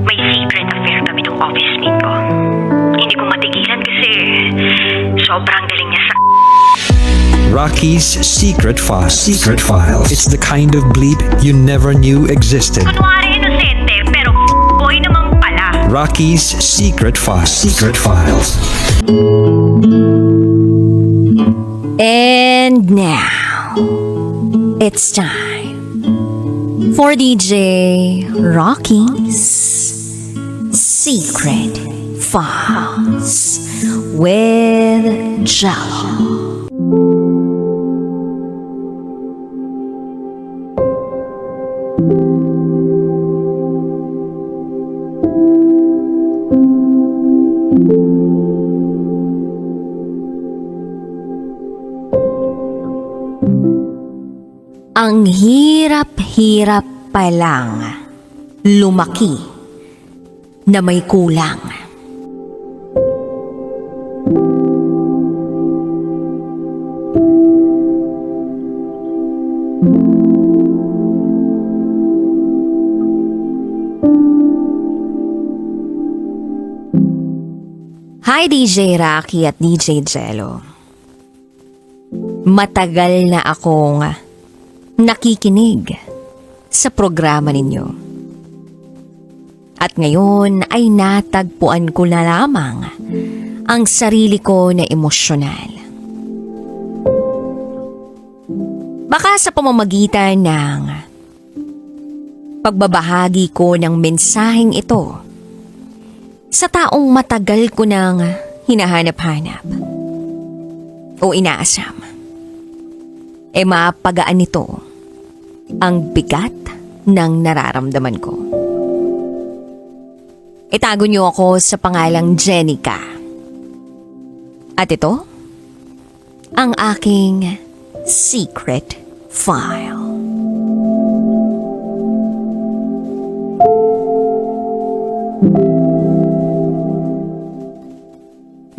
May secret affair kami ng office mate ko. Hindi ko matigilan kasi sobrang galing niya sa... Rocky's Secret Files. Secret Files. It's the kind of bleep you never knew existed. Kunwari inosente, pero boy naman pala. Rocky's Secret Files. Secret Files. And now, it's time for DJ Rocky's Secret Files with Jello. Ang hirap-hirap pa lang lumaki na may kulang. Hi DJ Rocky at DJ Jello. Matagal na akong nakikinig sa programa ninyo. At ngayon ay natagpuan ko na lamang ang sarili ko na emosyonal. Baka sa pamamagitan ng pagbabahagi ko ng mensaheng ito sa taong matagal ko nang hinahanap-hanap o inaasam, mapagaan nito ang bigat ng nararamdaman ko. Itago niyo ako sa pangalang Jenica. At ito, ang aking secret file.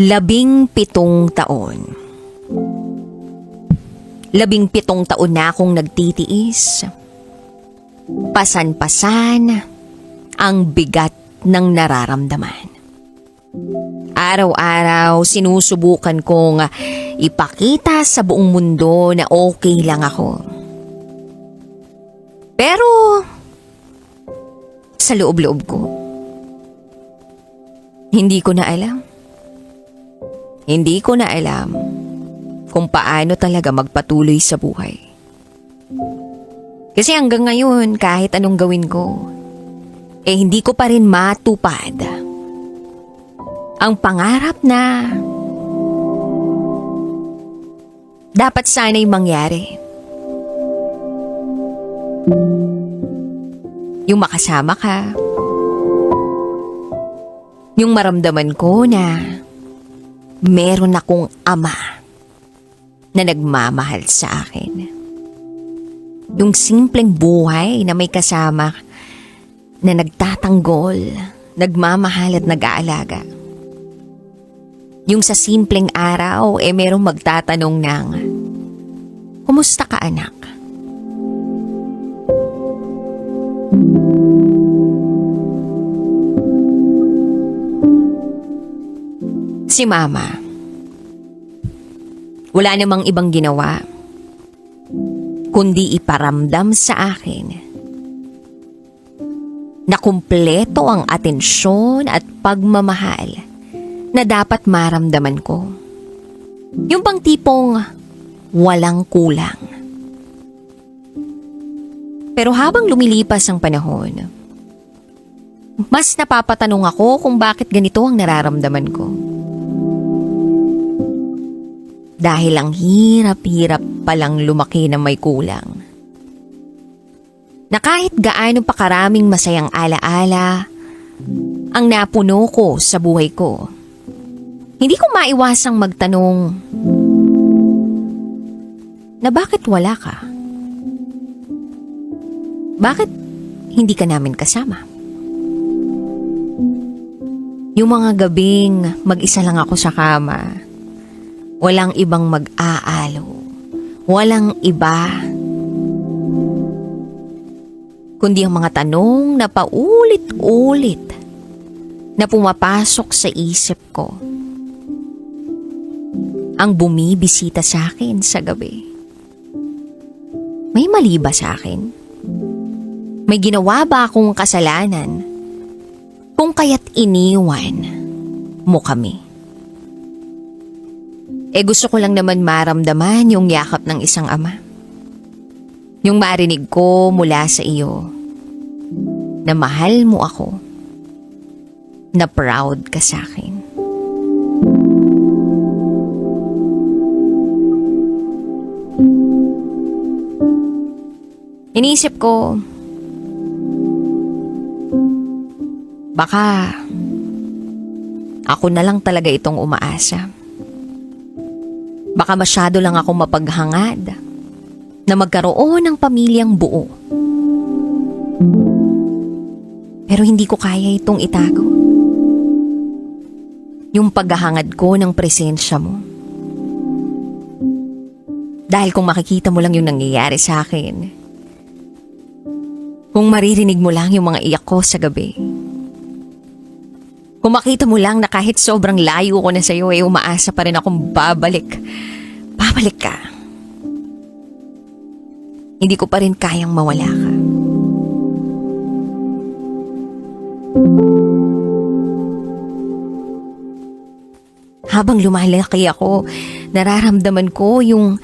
Labing-pitong taon. 17 taon na akong nagtitiis. Pasan-pasan ang bigat ng nararamdaman. Araw-araw sinusubukan kong ipakita sa buong mundo na okay lang ako. Pero sa loob-loob ko, hindi ko na alam. Hindi ko na alam kung paano talaga magpatuloy sa buhay. Kasi hanggang ngayon, kahit anong gawin ko, hindi ko pa rin matupad ang pangarap na dapat sana'y mangyari. Yung makasama ka, yung maramdaman ko na meron akong ama na nagmamahal sa akin. Yung simpleng buhay na may kasama na nagtatanggol, nagmamahal at nag-aalaga. Yung sa simpleng araw, merong magtatanong ng, "Kumusta ka, anak?" Si Mama, wala namang ibang ginawa kundi iparamdam sa akin na kumpleto ang atensyon at pagmamahal na dapat maramdaman ko. Yung bang tipong walang kulang. Pero habang lumilipas ang panahon, mas napapatanong ako kung bakit ganito ang nararamdaman ko. Dahil ang hirap-hirap palang lumaki na may kulang. Na kahit gaano pa karaming masayang alaala ang napuno ko sa buhay ko, hindi ko maiwasang magtanong na bakit wala ka? Bakit hindi ka namin kasama? Yung mga gabing mag-isa lang ako sa kama, walang ibang mag-aalo, walang iba, kundi ang mga tanong na paulit-ulit na pumapasok sa isip ko. Ang bumibisita sa akin sa gabi. May mali ba sa akin? May ginawa ba akong kasalanan? Kung kaya't iniwan mo kami. Gusto ko lang naman maramdaman yung yakap ng isang ama. Yung marinig ko mula sa iyo na mahal mo ako, na proud ka sa akin. Iniisip ko, baka ako na lang talaga itong umaasa. Baka masyado lang ako mapaghangad na magkaroon ng pamilyang buo. Pero hindi ko kaya itong itago. Yung paghahangad ko ng presensya mo. Dahil kung makikita mo lang yung nangyayari sa akin, kung maririnig mo lang yung mga iyak ko sa gabi, kung makita mo lang na kahit sobrang layo ko na sa'yo, umaasa pa rin akong babalik. Babalik ka. Hindi ko pa rin kayang mawala ka. Habang lumalaki ako, nararamdaman ko yung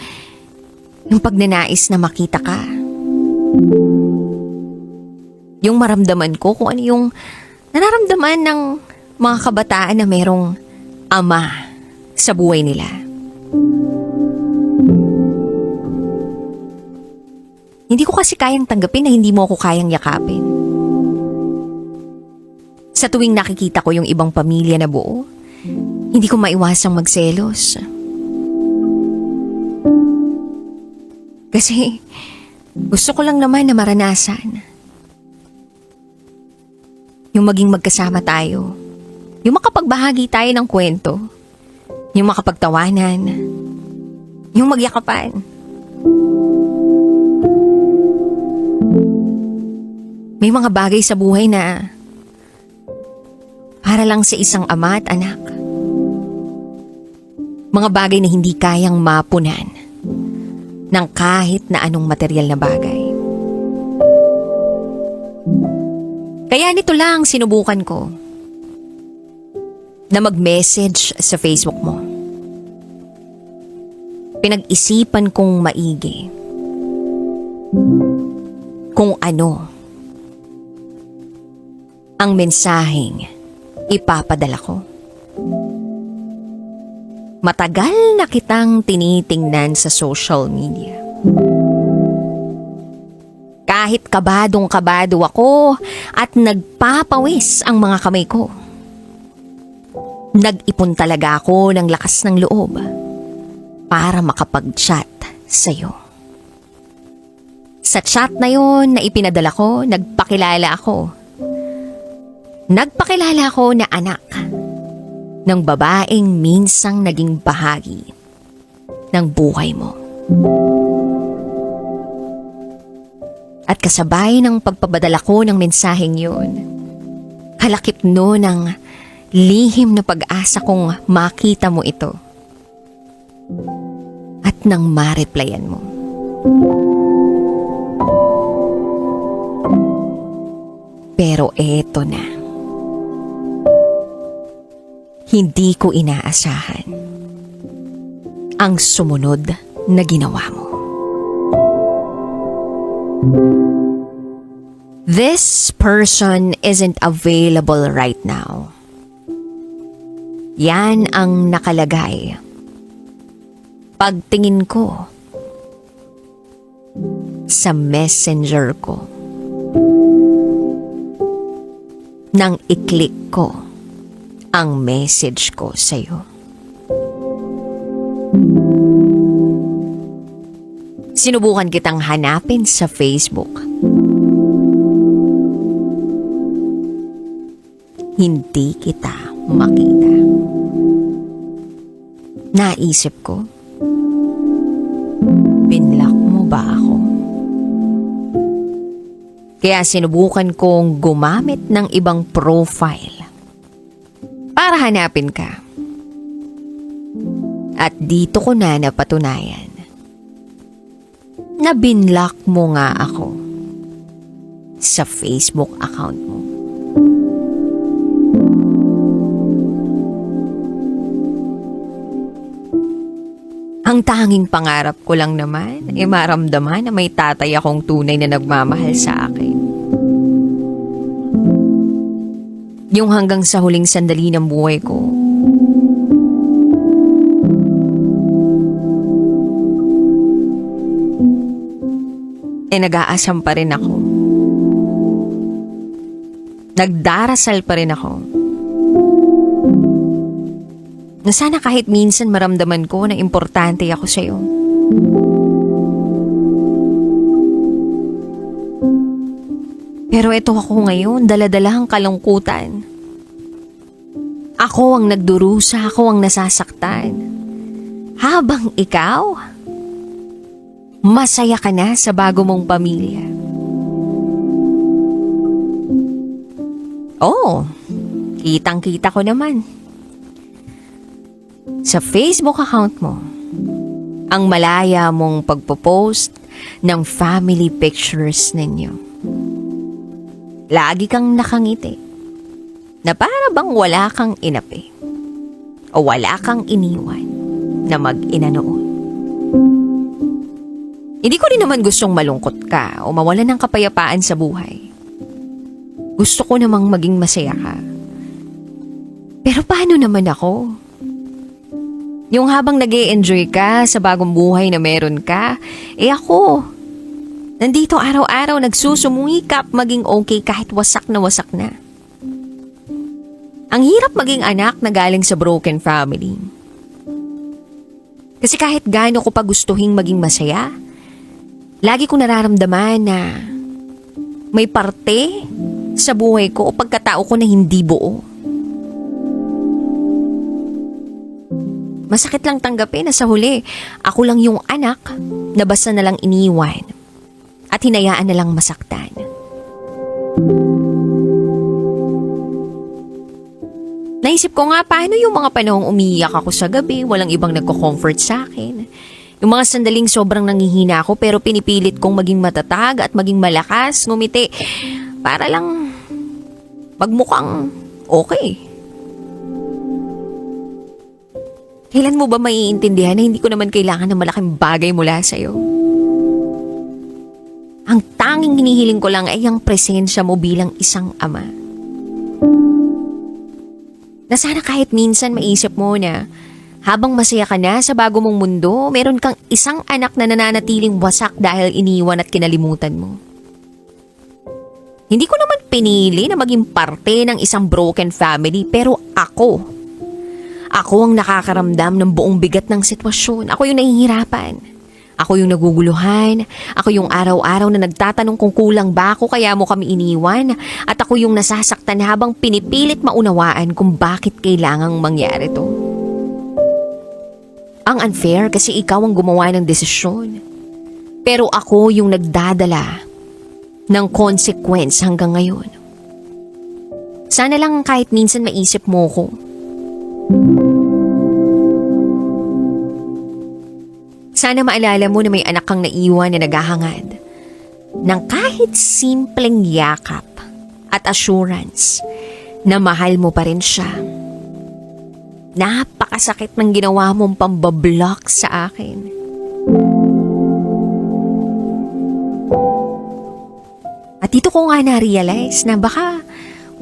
pagnanais na makita ka. Yung maramdaman ko kung ano yung nararamdaman ng mga kabataan na merong ama sa buhay nila. Hindi ko kasi kayang tanggapin na hindi mo ako kayang yakapin. Sa tuwing nakikita ko yung ibang pamilya na buo, hindi ko maiwasang magselos. Kasi gusto ko lang naman na maranasan yung maging magkasama tayo. Yung makapagbahagi tayo ng kwento. Yung makapagtawanan. Yung magyakapan. May mga bagay sa buhay na para lang sa isang ama at anak. Mga bagay na hindi kayang mapunan ng kahit na anong material na bagay. Kaya nito lang sinubukan ko na mag-message sa Facebook mo. Pinag-isipan kong maigi kung ano ang mensaheng ipapadala ko. Matagal na kitang tinitingnan sa social media. Kahit kabadong-kabado ako at nagpapawis ang mga kamay ko. Nag-ipon talaga ako ng lakas ng loob para makapag-chat sa'yo. Sa chat na yon na ipinadala ko, nagpakilala ako. Nagpakilala ako na anak ng babaeng minsang naging bahagi ng buhay mo. At kasabay ng pagpapadala ko ng mensaheng yun, kalakip no ng lihim na pag-asa kong makita mo ito at nang ma-replyan mo. Pero eto na. Hindi ko inaasahan ang sumunod na ginawa mo. This person isn't available right now. Yan ang nakalagay. Pagtingin ko sa messenger ko. Nang i-click ko ang message ko sa'yo. Sinubukan kitang hanapin sa Facebook. hindi kita makita. Naisip ko, binlock mo ba ako? Kaya sinubukan kong gumamit ng ibang profile para hanapin ka. At dito ko na napatunayan na binlock mo nga ako sa Facebook account mo. Ang tanging pangarap ko lang naman ay maramdaman na may tatay akong tunay na nagmamahal sa akin. Yung hanggang sa huling sandali ng buhay ko, nag-aasam pa rin ako. Nagdarasal pa rin ako. Na sana kahit minsan maramdaman ko na importante ako sa'yo. Pero ito ako ngayon, dala-dala ang kalungkutan. Ako ang nagdurusa, ako ang nasasaktan. Habang ikaw, masaya ka na sa bago mong pamilya. Oo, kitang-kita ko naman. Sa Facebook account mo, ang malaya mong pagpo-post ng family pictures ninyo. Lagi kang nakangiti na para bang wala kang inapi o wala kang iniwan na mag-ina noon. Hindi ko rin naman gustong malungkot ka o mawalan ng kapayapaan sa buhay. Gusto ko namang maging masaya ka. Pero paano naman ako? Yung habang nag-e-enjoy ka sa bagong buhay na meron ka, ako, nandito araw-araw nagsusumikap maging okay kahit wasak na wasak na. Ang hirap maging anak na galing sa broken family. Kasi kahit gaano ko pa gustuhing maging masaya, lagi kong nararamdaman na may parte sa buhay ko o pagkatao ko na hindi buo. Masakit lang tanggapin na sa huli, ako lang yung anak na basta na lang iniwan at hinayaan na lang masaktan. Naisip ko nga paano yung mga panahong umiiyak ako sa gabi, walang ibang nagko-comfort sa akin. Yung mga sandaling sobrang nanghihina ako pero pinipilit kong maging matatag at maging malakas, ngumiti para lang magmukhang okay. Kailan mo ba maiintindihan na hindi ko naman kailangan ng malaking bagay mula sa'yo? Ang tanging hinihiling ko lang ay ang presensya mo bilang isang ama. Na sana kahit minsan maisip mo na habang masaya ka na sa bago mong mundo, meron kang isang anak na nananatiling wasak dahil iniwan at kinalimutan mo. Hindi ko naman pinili na maging parte ng isang broken family pero ako ang nakakaramdam ng buong bigat ng sitwasyon. Ako yung nahihirapan. Ako yung naguguluhan. Ako yung araw-araw na nagtatanong kung kulang ba ako kaya mo kami iniwan. At ako yung nasasaktan habang pinipilit maunawaan kung bakit kailangang mangyari to. Ang unfair kasi ikaw ang gumawa ng desisyon. Pero ako yung nagdadala ng consequence hanggang ngayon. Sana lang kahit minsan maisip mo ko. Sana maalala mo na may anak kang naiwan na naghahangad ng kahit simpleng yakap at assurance na mahal mo pa rin siya. Napakasakit ng ginawa mong pambablock sa akin. At dito ko nga na-realize na baka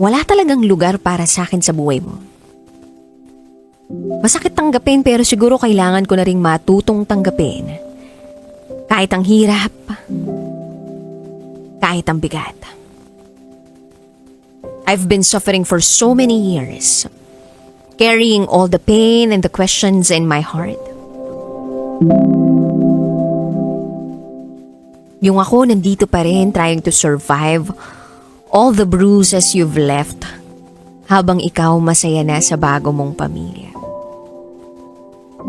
wala talagang lugar para sa akin sa buhay mo. Masakit tanggapin pero siguro kailangan ko na ring matutong tanggapin. Kahit ang hirap, kahit ang bigat. I've been suffering for so many years, carrying all the pain and the questions in my heart. Yung ako nandito pa rin trying to survive all the bruises you've left habang ikaw masaya na sa bago mong pamilya.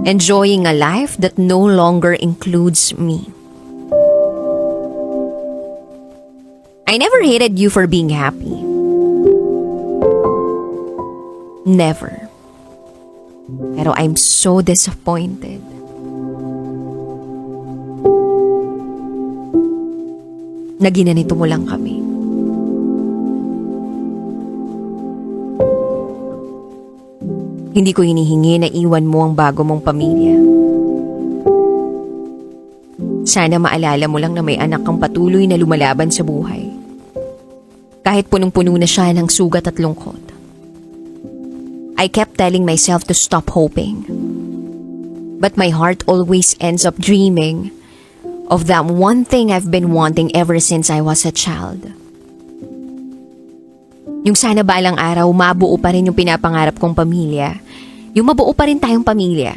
Enjoying a life that no longer includes me. I never hated you for being happy. Never. Pero I'm so disappointed. Na ginanito mo lang kami. Hindi ko hinihingi na iwan mo ang bago mong pamilya. Sana maalala mo lang na may anak kang patuloy na lumalaban sa buhay. Kahit punong-puno na siya ng sugat at lungkot. I kept telling myself to stop hoping. But my heart always ends up dreaming of that one thing I've been wanting ever since I was a child. Yung sana balang araw mabuo pa rin yung pinapangarap kong pamilya. Yung mabuo pa rin tayong pamilya.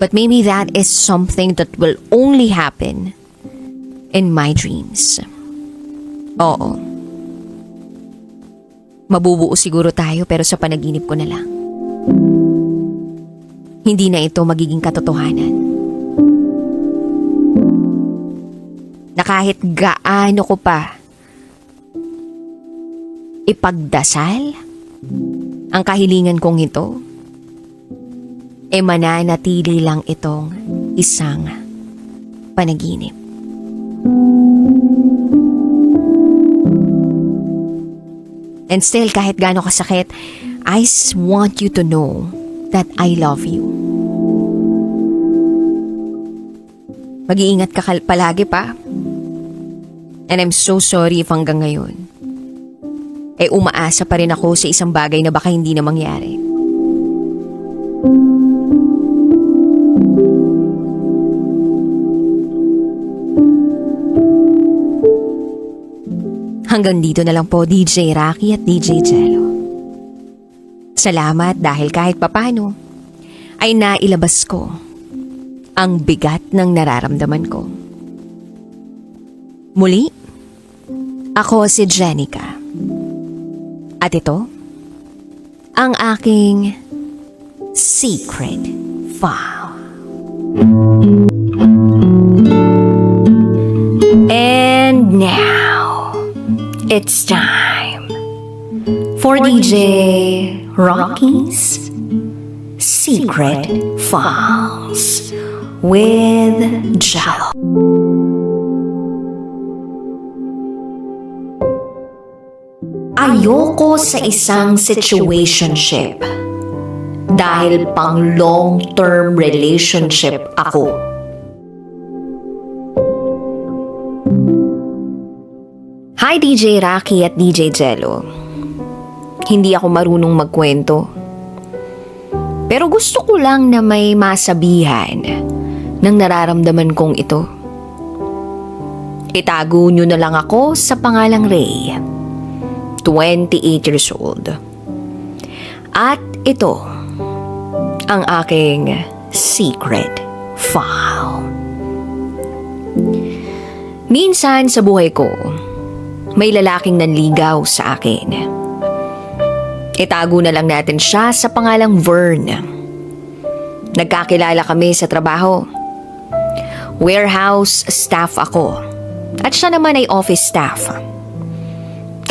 But maybe that is something that will only happen in my dreams. Oo. Mabubuo siguro tayo pero sa panaginip ko na lang. Hindi na ito magiging katotohanan. Na kahit gaano ko pa ipagdasal ang kahilingan kong ito, mananatili lang itong isang panaginip. And still, kahit gaano kasakit, I want you to know that I love you. Mag-iingat ka palagi pa. And I'm so sorry if hanggang ngayon umaasa pa rin ako sa isang bagay na baka hindi na mangyari. Hanggang dito na lang po, DJ Rocky at DJ Jello. Salamat dahil kahit papano ay nailabas ko ang bigat ng nararamdaman ko. Muli, ako si Jenica. At ito, ang aking secret file. And now, it's time for DJ Rocky's Secret Files with Jello. Ayoko sa isang situationship dahil pang long-term relationship ako. Hi DJ Rocky at DJ Jello. Hindi ako marunong magkwento. Pero gusto ko lang na may masabihan ng nararamdaman kong ito. Itago nyo na lang ako sa pangalang Ray. 28 years old. At ito ang aking secret file. Minsan sa buhay ko, may lalaking nanligaw sa akin. Itago na lang natin siya sa pangalang Vern. Nagkakilala kami sa trabaho. Warehouse staff ako. At siya naman ay office staff.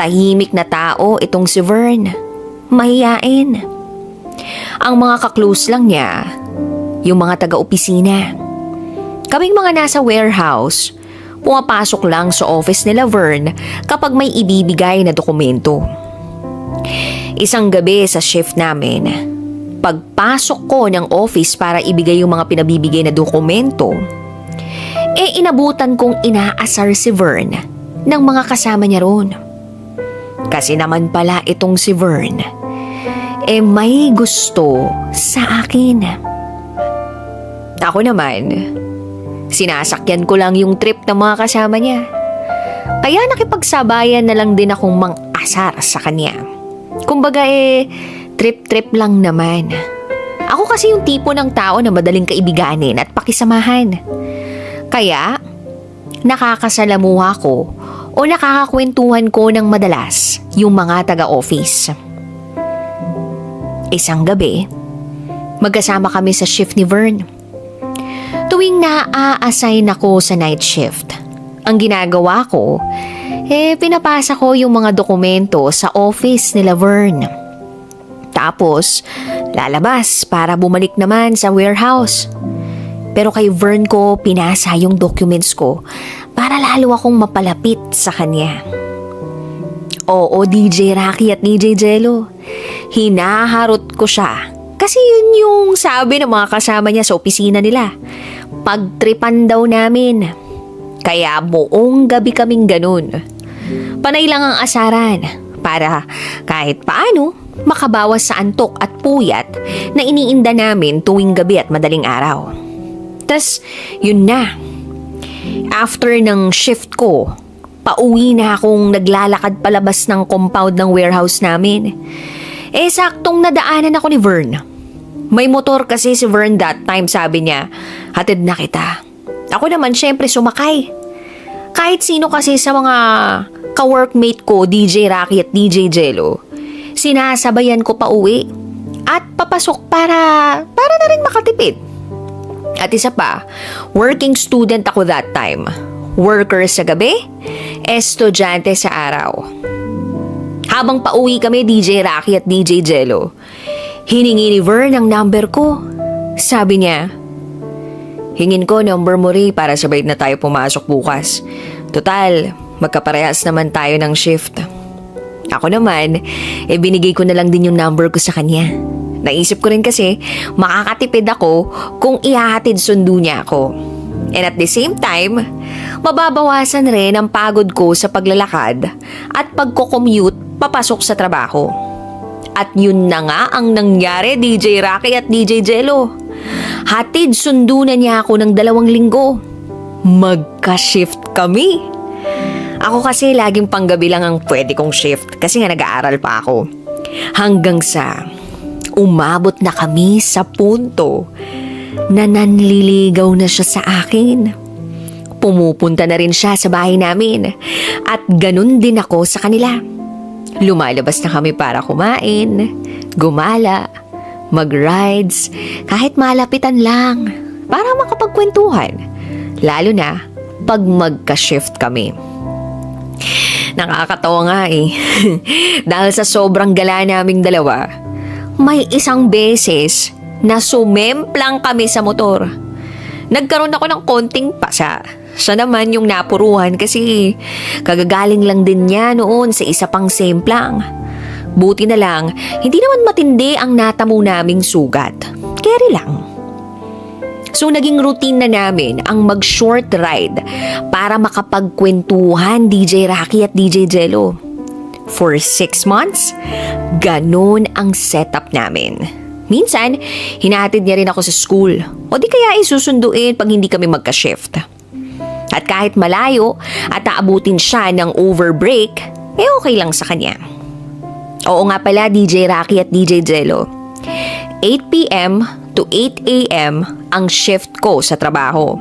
Tahimik na tao itong si Vern. Mahiyain. Ang mga kaklose lang niya, yung mga taga-opisina. Kaming mga nasa warehouse, pumapasok lang sa office nila Vern kapag may ibibigay na dokumento. Isang gabi sa shift namin, pagpasok ko ng office para ibigay yung mga pinabibigay na dokumento, inabutan kong inaasar si Vern ng mga kasama niya roon. Kasi naman pala itong si Vern, may gusto sa akin. Ako naman, sinasakyan ko lang yung trip ng mga kasama niya. Kaya nakipagsabayan na lang din akong mang-asar sa kanya. Kumbaga trip-trip lang naman. Ako kasi yung tipo ng tao na madaling kaibiganin at pakisamahan. Kaya, nakakasalamuha ko o nakakakwentuhan ko ng madalas yung mga taga-office. Isang gabi, magkasama kami sa shift ni Vern. Tuwing na-assign ako sa night shift, ang ginagawa ko, pinapasa ko yung mga dokumento sa office nila Vern. Tapos, lalabas para bumalik naman sa warehouse. Pero kay Vern ko pinasa yung documents ko para lalo akong mapalapit sa kanya. Oo, DJ Rocky at DJ Jello. Hinaharot ko siya. Kasi yun yung sabi ng mga kasama niya sa opisina nila. Pagtripan daw namin. Kaya buong gabi kaming ganun. Panay lang ang asaran para kahit paano makabawas sa antok at puyat na iniinda namin tuwing gabi at madaling araw. Tas, yun na. After ng shift ko, pauwi na akong naglalakad palabas ng compound ng warehouse namin. Saktong nadaanan ako ni Vern. May motor kasi si Vern that time, sabi niya, hatid na kita. Ako naman syempre sumakay. Kahit sino kasi sa mga ka-workmate ko, DJ Rocky at DJ Jello, sinasabayan ko pa uwi at papasok para na rin makatipid. At isa pa, working student ako that time. Worker sa gabi, estudyante sa araw. Habang pauwi kami, DJ Rocky at DJ Jello, hiningi ni Vern ang number ko. Sabi niya, hingin ko number mo rin para sabay na tayo pumasok bukas. Total, magkaparehas naman tayo ng shift. Ako naman, binigay ko na lang din yung number ko sa kanya. Naisip ko rin kasi makakatipid ako kung ihahatid sundo niya ako. And at the same time, mababawasan rin ang pagod ko sa paglalakad at pagko-commute papasok sa trabaho. At yun na nga ang nangyari, DJ Rocky at DJ Jello. Hatid sundo na niya ako ng 2 linggo. Magka-shift kami. Ako kasi laging panggabi lang ang pwede kong shift kasi nga nag-aaral pa ako. Hanggang sa umabot na kami sa punto na nanliligaw na siya sa akin. Pumupunta na rin siya sa bahay namin at ganun din ako sa kanila. Lumalabas na kami para kumain, gumala, mag-rides, kahit malapitan lang para makapagkwentuhan. Lalo na pag magka-shift kami. Nakakatawa nga Dahil sa sobrang gala naming dalawa, may isang beses na sumemplang kami sa motor. Nagkaroon ako ng konting pasa. Siya naman yung napuruhan kasi kagagaling lang din niya noon sa isa pang semplang. Buti na lang, hindi naman matindi ang natamo naming sugat. Carry lang. So naging routine na namin ang mag-short ride para makapagkwentuhan, DJ Rocky at DJ Jello. For 6 months, ganun ang setup namin. Minsan, hinahatid niya rin ako sa school o di kaya isusunduin pag hindi kami magka-shift. At kahit malayo at aabutin siya ng overbreak, okay lang sa kanya. Oo nga pala, DJ Rocky at DJ Jello. 8 p.m. to 8 a.m. ang shift ko sa trabaho.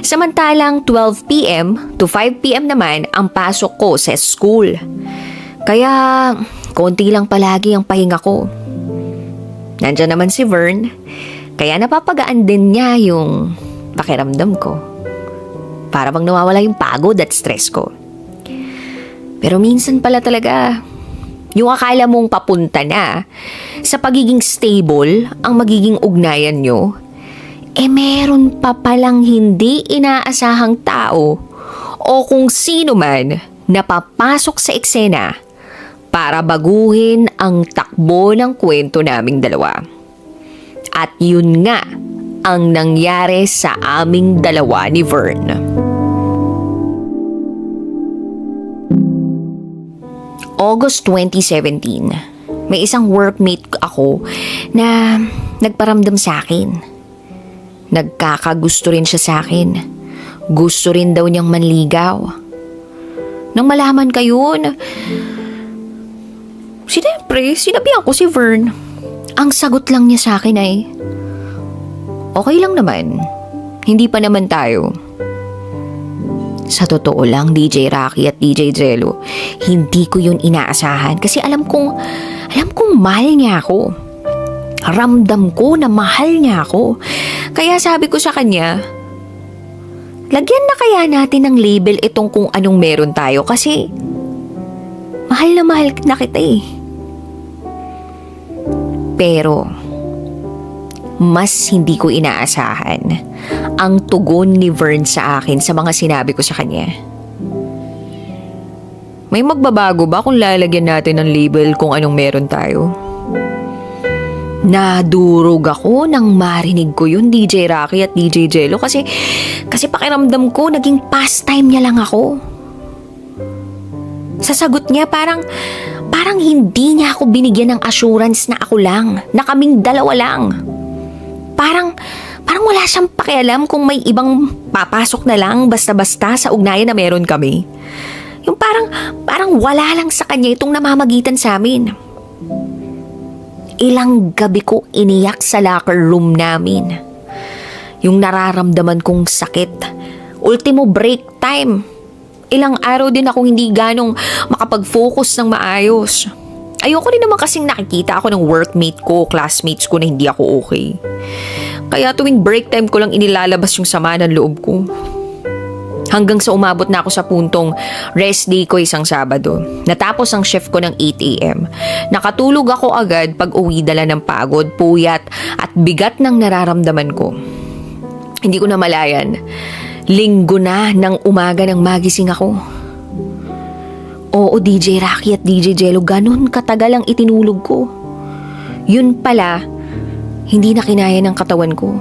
Samantalang 12 p.m. to 5 p.m. naman ang pasok ko sa school. Kaya, konti lang palagi ang pahinga ko. Nandiyan naman si Vern, kaya napapagaan din niya yung pakiramdam ko. Para bang nawawala yung pagod at stress ko. Pero minsan pala talaga, yung akala mong papunta na sa pagiging stable ang magiging ugnayan nyo, meron pa palang hindi inaasahang tao o kung sino man na papasok sa eksena para baguhin ang takbo ng kwento naming dalawa. At yun nga ang nangyari sa aming dalawa ni Vern. August 2017, may isang workmate ako na nagparamdam sa akin. Nagkakagusto rin siya sa akin. Gusto rin daw niyang manligaw. Nang malaman ko yun, siyempre, sinabihan ko si Vern. Ang sagot lang niya sa akin ay, okay lang naman. Hindi pa naman tayo. Sa totoo lang, DJ Rocky at DJ Jello, hindi ko yun inaasahan kasi alam kong mahal niya ako. Ramdam ko na mahal niya ako. Kaya sabi ko sa kanya, lagyan na kaya natin ng label itong kung anong meron tayo kasi mahal na kita eh. Pero mas hindi ko inaasahan ang tugon ni Vern sa akin sa mga sinabi ko sa kanya. May magbabago ba kung lalagyan natin ng label kung anong meron tayo? Nadurog ako nang marinig ko yun, DJ Rocky at DJ Jello, kasi pakiramdam ko naging pastime niya lang ako. Sa sagot niya parang hindi niya ako binigyan ng assurance na ako lang, na kaming dalawa lang. Parang wala siyang pakialam kung may ibang papasok na lang basta-basta sa ugnayan na meron kami. Yung parang wala lang sa kanya itong namamagitan sa amin. Ilang gabi ko iniyak sa locker room namin. Yung nararamdaman kong sakit. Ultimo break time. Ilang araw din akong hindi ganong makapag-focus ng maayos. Ayoko rin naman kasing nakikita ako ng workmate ko, classmates ko na hindi ako okay. Kaya tuwing break time ko lang inilalabas yung sama ng loob ko. Hanggang sa umabot na ako sa puntong rest day ko isang Sabado. Natapos ang shift ko ng 8 a.m. Nakatulog ako agad pag uwi dala ng pagod, puyat at bigat ng nararamdaman ko. Hindi ko na malayan. Linggo na ng umaga nang magising ako. Oo, DJ Rocky at DJ Jello, ganun katagal ang itinulog ko. Yun pala, hindi na kinaya ng katawan ko.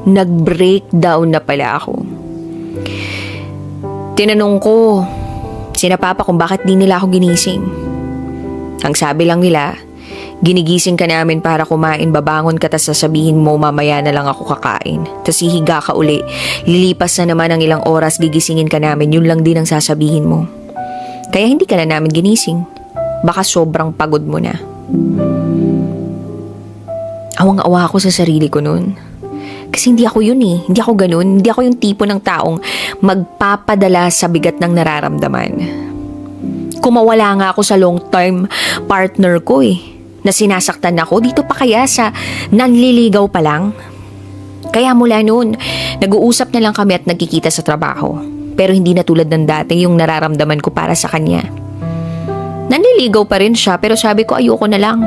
Nag-breakdown na pala ako. Tinanong ko sina Papa kung bakit di nila ako ginising. Ang sabi lang nila, ginigising ka namin para kumain, babangon ka tas sasabihin mo mamaya na lang ako kakain. Tas hihiga ka uli, lilipas na naman ang ilang oras, gigisingin ka namin, yun lang din ang sasabihin mo. Kaya hindi ka na namin ginising. Baka sobrang pagod mo na. Awang-awa ako sa sarili ko noon. Kasi hindi ako yun eh. Hindi ako ganun. Hindi ako yung tipo ng taong magpapadala sa bigat ng nararamdaman. Kumawala nga ako sa long-term partner ko eh. Na sinasaktan ako. Dito pa kaya sa nanliligaw pa lang. Kaya mula noon, nag-uusap na lang kami at nagkikita sa trabaho. Pero hindi na tulad ng dati yung nararamdaman ko para sa kanya. Nanliligaw pa rin siya pero sabi ko ayoko na lang.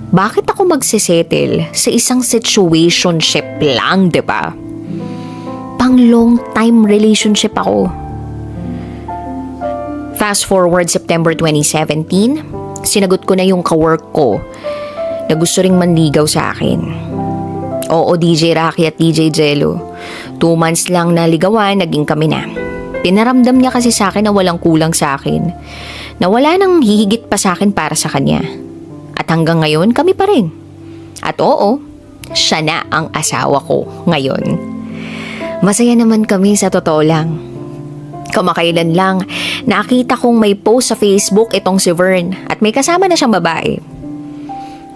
Bakit ako magsisettle sa isang situationship lang, di ba? Pang long time relationship ako. Fast forward September 2017, sinagot ko na yung kawork ko na gusto ring manligaw sa akin. Oo, DJ Rocky at DJ Jello. 2 months lang naligawan, naging kami na. Pinaramdam niya kasi sa akin na walang kulang sa akin. Na wala nang hihigit pa sa akin para sa kanya. At hanggang ngayon, kami pa rin. At oo, siya na ang asawa ko ngayon. Masaya naman kami sa totoo lang. Kamakailan lang, nakita kong may post sa Facebook itong si Vern at may kasama na siyang babae.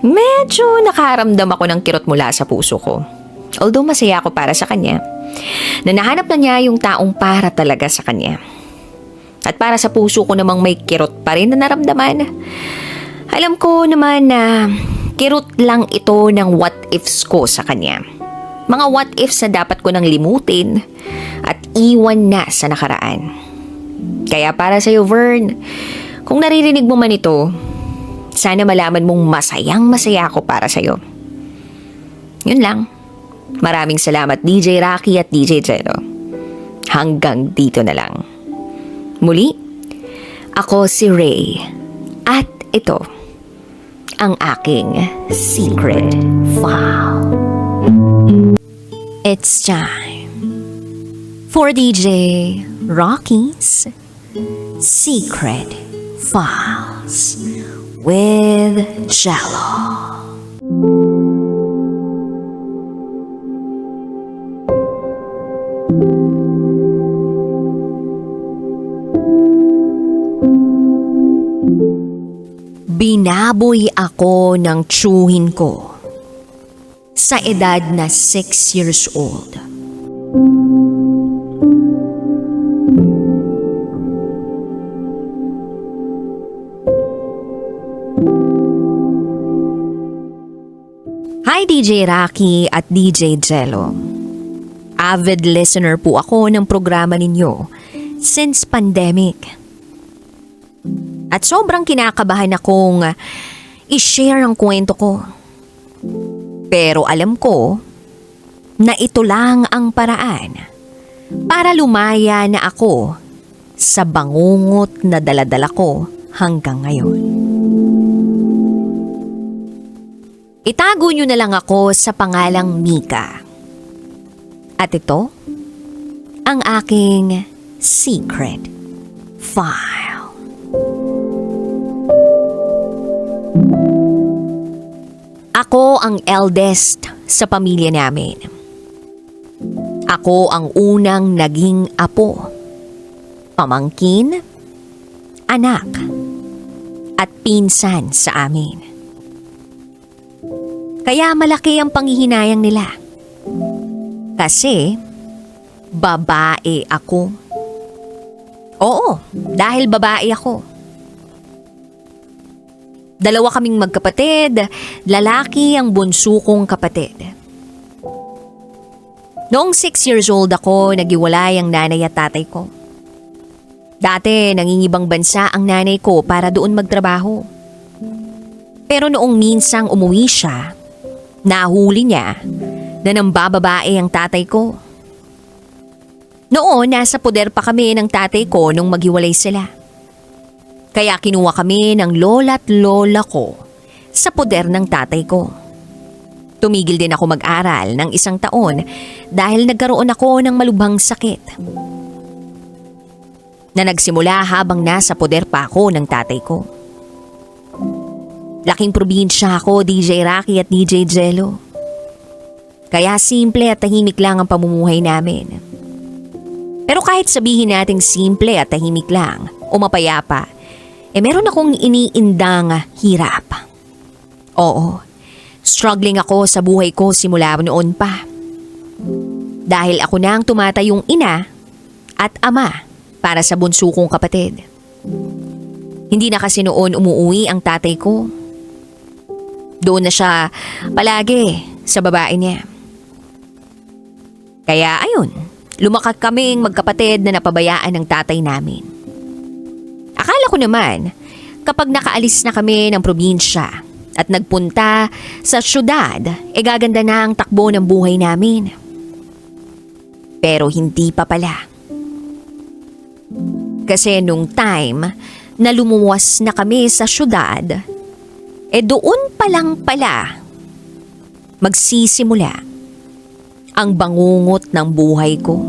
Medyo nakaramdam ako ng kirot mula sa puso ko. Although masaya ako para sa kanya, na nahanap na niya yung taong para talaga sa kanya. At para sa puso ko namang may kirot pa rin na naramdaman. Alam ko naman na kirot lang ito ng what ifs ko sa kanya. Mga what ifs na dapat ko nang limutin at iwan na sa nakaraan. Kaya para sa'yo, Vern, kung naririnig mo man ito, sana malaman mong masayang-masaya ako para sa'yo. Yun lang. Maraming salamat DJ Rocky at DJ Jello. Hanggang dito na lang. Muli, ako si Ray. At ito, ang aking secret file. It's time for DJ Rocky's Secret Files with Jello. Binaboy ako ng tsuhin ko sa edad na 6 years old. Hi DJ Rocky at DJ Jello. Avid listener po ako ng programa ninyo since pandemic. At sobrang kinakabahan akong i-share ang kwento ko. Pero alam ko na ito lang ang paraan para lumaya na ako sa bangungot na daladala ko hanggang ngayon. Itago nyo na lang ako sa pangalang Mika. At ito, ang aking secret file. Ako ang eldest sa pamilya namin. Ako ang unang naging apo, pamangkin, anak, at pinsan sa amin. Kaya malaki ang panghihinayang nila. Kasi, babae ako. Oo, dahil babae ako. Dalawa kaming magkapatid, lalaki ang bunso kong kapatid. Noong 6 years old ako, naghiwalay ang nanay at tatay ko. Dati, nangingibang bansa ang nanay ko para doon magtrabaho. Pero noong minsang umuwi siya, nahuli niya na nambababae ang tatay ko. Noon, nasa poder pa kami ng tatay ko nung maghiwalay sila. Kaya kinuha kami ng lola at lola ko sa poder ng tatay ko. Tumigil din ako mag-aral ng 1 taon dahil nagkaroon ako ng malubhang sakit. Na nagsimula habang nasa poder pa ako ng tatay ko. Laking probinsya ako, DJ Rocky at DJ Jello. Kaya simple at tahimik lang ang pamumuhay namin. Pero kahit sabihin nating simple at tahimik lang o mapayapa, meron akong iniindang hirap. Oo, struggling ako sa buhay ko simula noon pa. Dahil ako na ang tumatayong ina at ama para sa bunso kong kapatid. Hindi na kasi noon umuwi ang tatay ko. Doon na siya palagi sa babae niya. Kaya ayun, lumakad kaming magkapatid na napabayaan ng tatay namin. Akala ko naman, kapag nakaalis na kami ng probinsya at nagpunta sa syudad, gaganda na ang takbo ng buhay namin. Pero hindi pa pala. Kasi nung time na lumuwas na kami sa syudad, doon pa lang pala magsisimula ang bangungot ng buhay ko.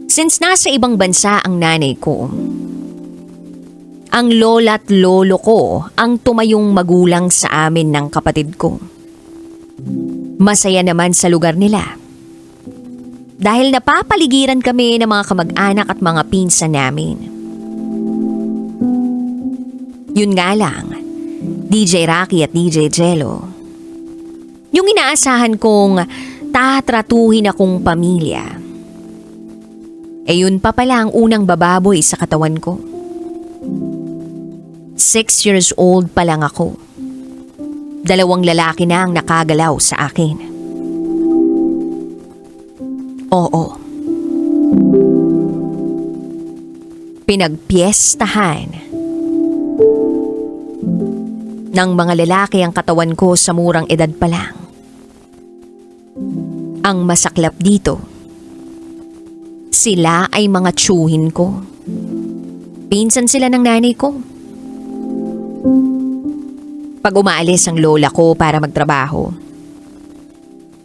Since nasa ibang bansa ang nanay ko, ang lola at lolo ko ang tumayong magulang sa amin ng kapatid ko. Masaya naman sa lugar nila. Dahil napapaligiran kami ng mga kamag-anak at mga pinsan namin. Yun nga lang, DJ Rocky at DJ Jello. Yung inaasahan kong tatratuhin akong pamilya. Yun pa pala ang unang bababoy sa katawan ko. 6 years old pa lang ako. 2 lalaki na ang nakagalaw sa akin. Oo. Pinagpiestahan ng mga lalaki ang katawan ko sa murang edad pa lang. Ang masaklap dito, sila ay mga tiyuhin ko. Pinsan sila ng nanay ko. Pag umaalis ang lola ko para magtrabaho,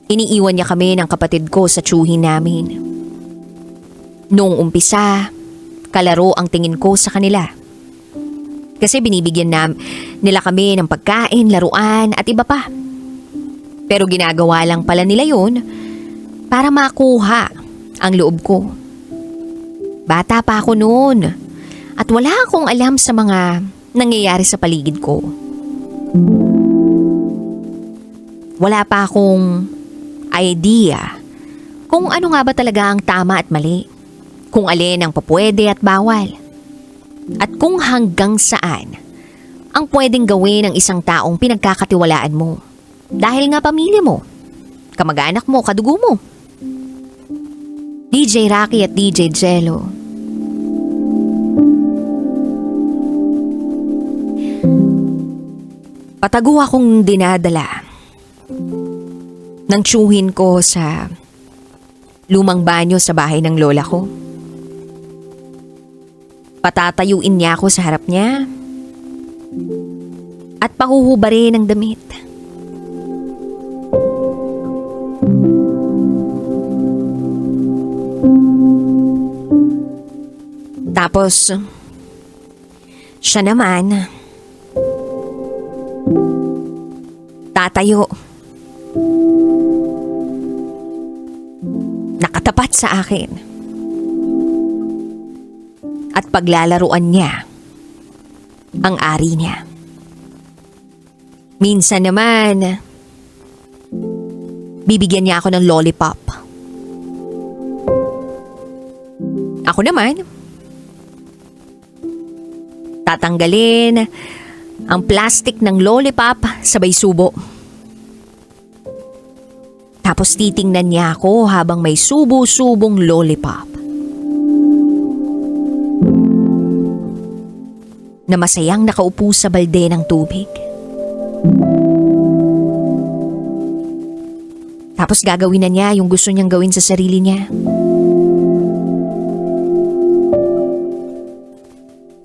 iniiwan niya kami ng kapatid ko sa tiyuhin namin. Noong umpisa, kalaro ang tingin ko sa kanila. Kasi binibigyan nila kami ng pagkain, laruan at iba pa. Pero ginagawa lang pala nila yun para makuha ang loob ko. Bata pa ako noon at wala akong alam sa mga nangyayari sa paligid ko. Wala pa akong idea kung ano nga ba talaga ang tama at mali, kung alin ang papwede at bawal. At kung hanggang saan ang pwedeng gawin ng isang taong pinagkakatiwalaan mo. Dahil nga pamilya mo, kamag-anak mo, kadugo mo. DJ Rocky at DJ Jello. Patago akong dinadala ng tiyuhin ko sa lumang banyo sa bahay ng lola ko. Patatayuin niya ako sa harap niya at pahuhubarin ng damit. Tapos, siya naman tatayo. Nakatapat sa akin. At paglalaruan niya ang ari niya. Minsan naman, bibigyan niya ako ng lollipop. Ako naman, tatanggalin ang plastic ng lollipop sabay subo. Tapos titingnan niya ako habang may subo-subong lollipop. Na masayang nakaupo sa balde ng tubig. Tapos gagawin na niya yung gusto niyang gawin sa sarili niya.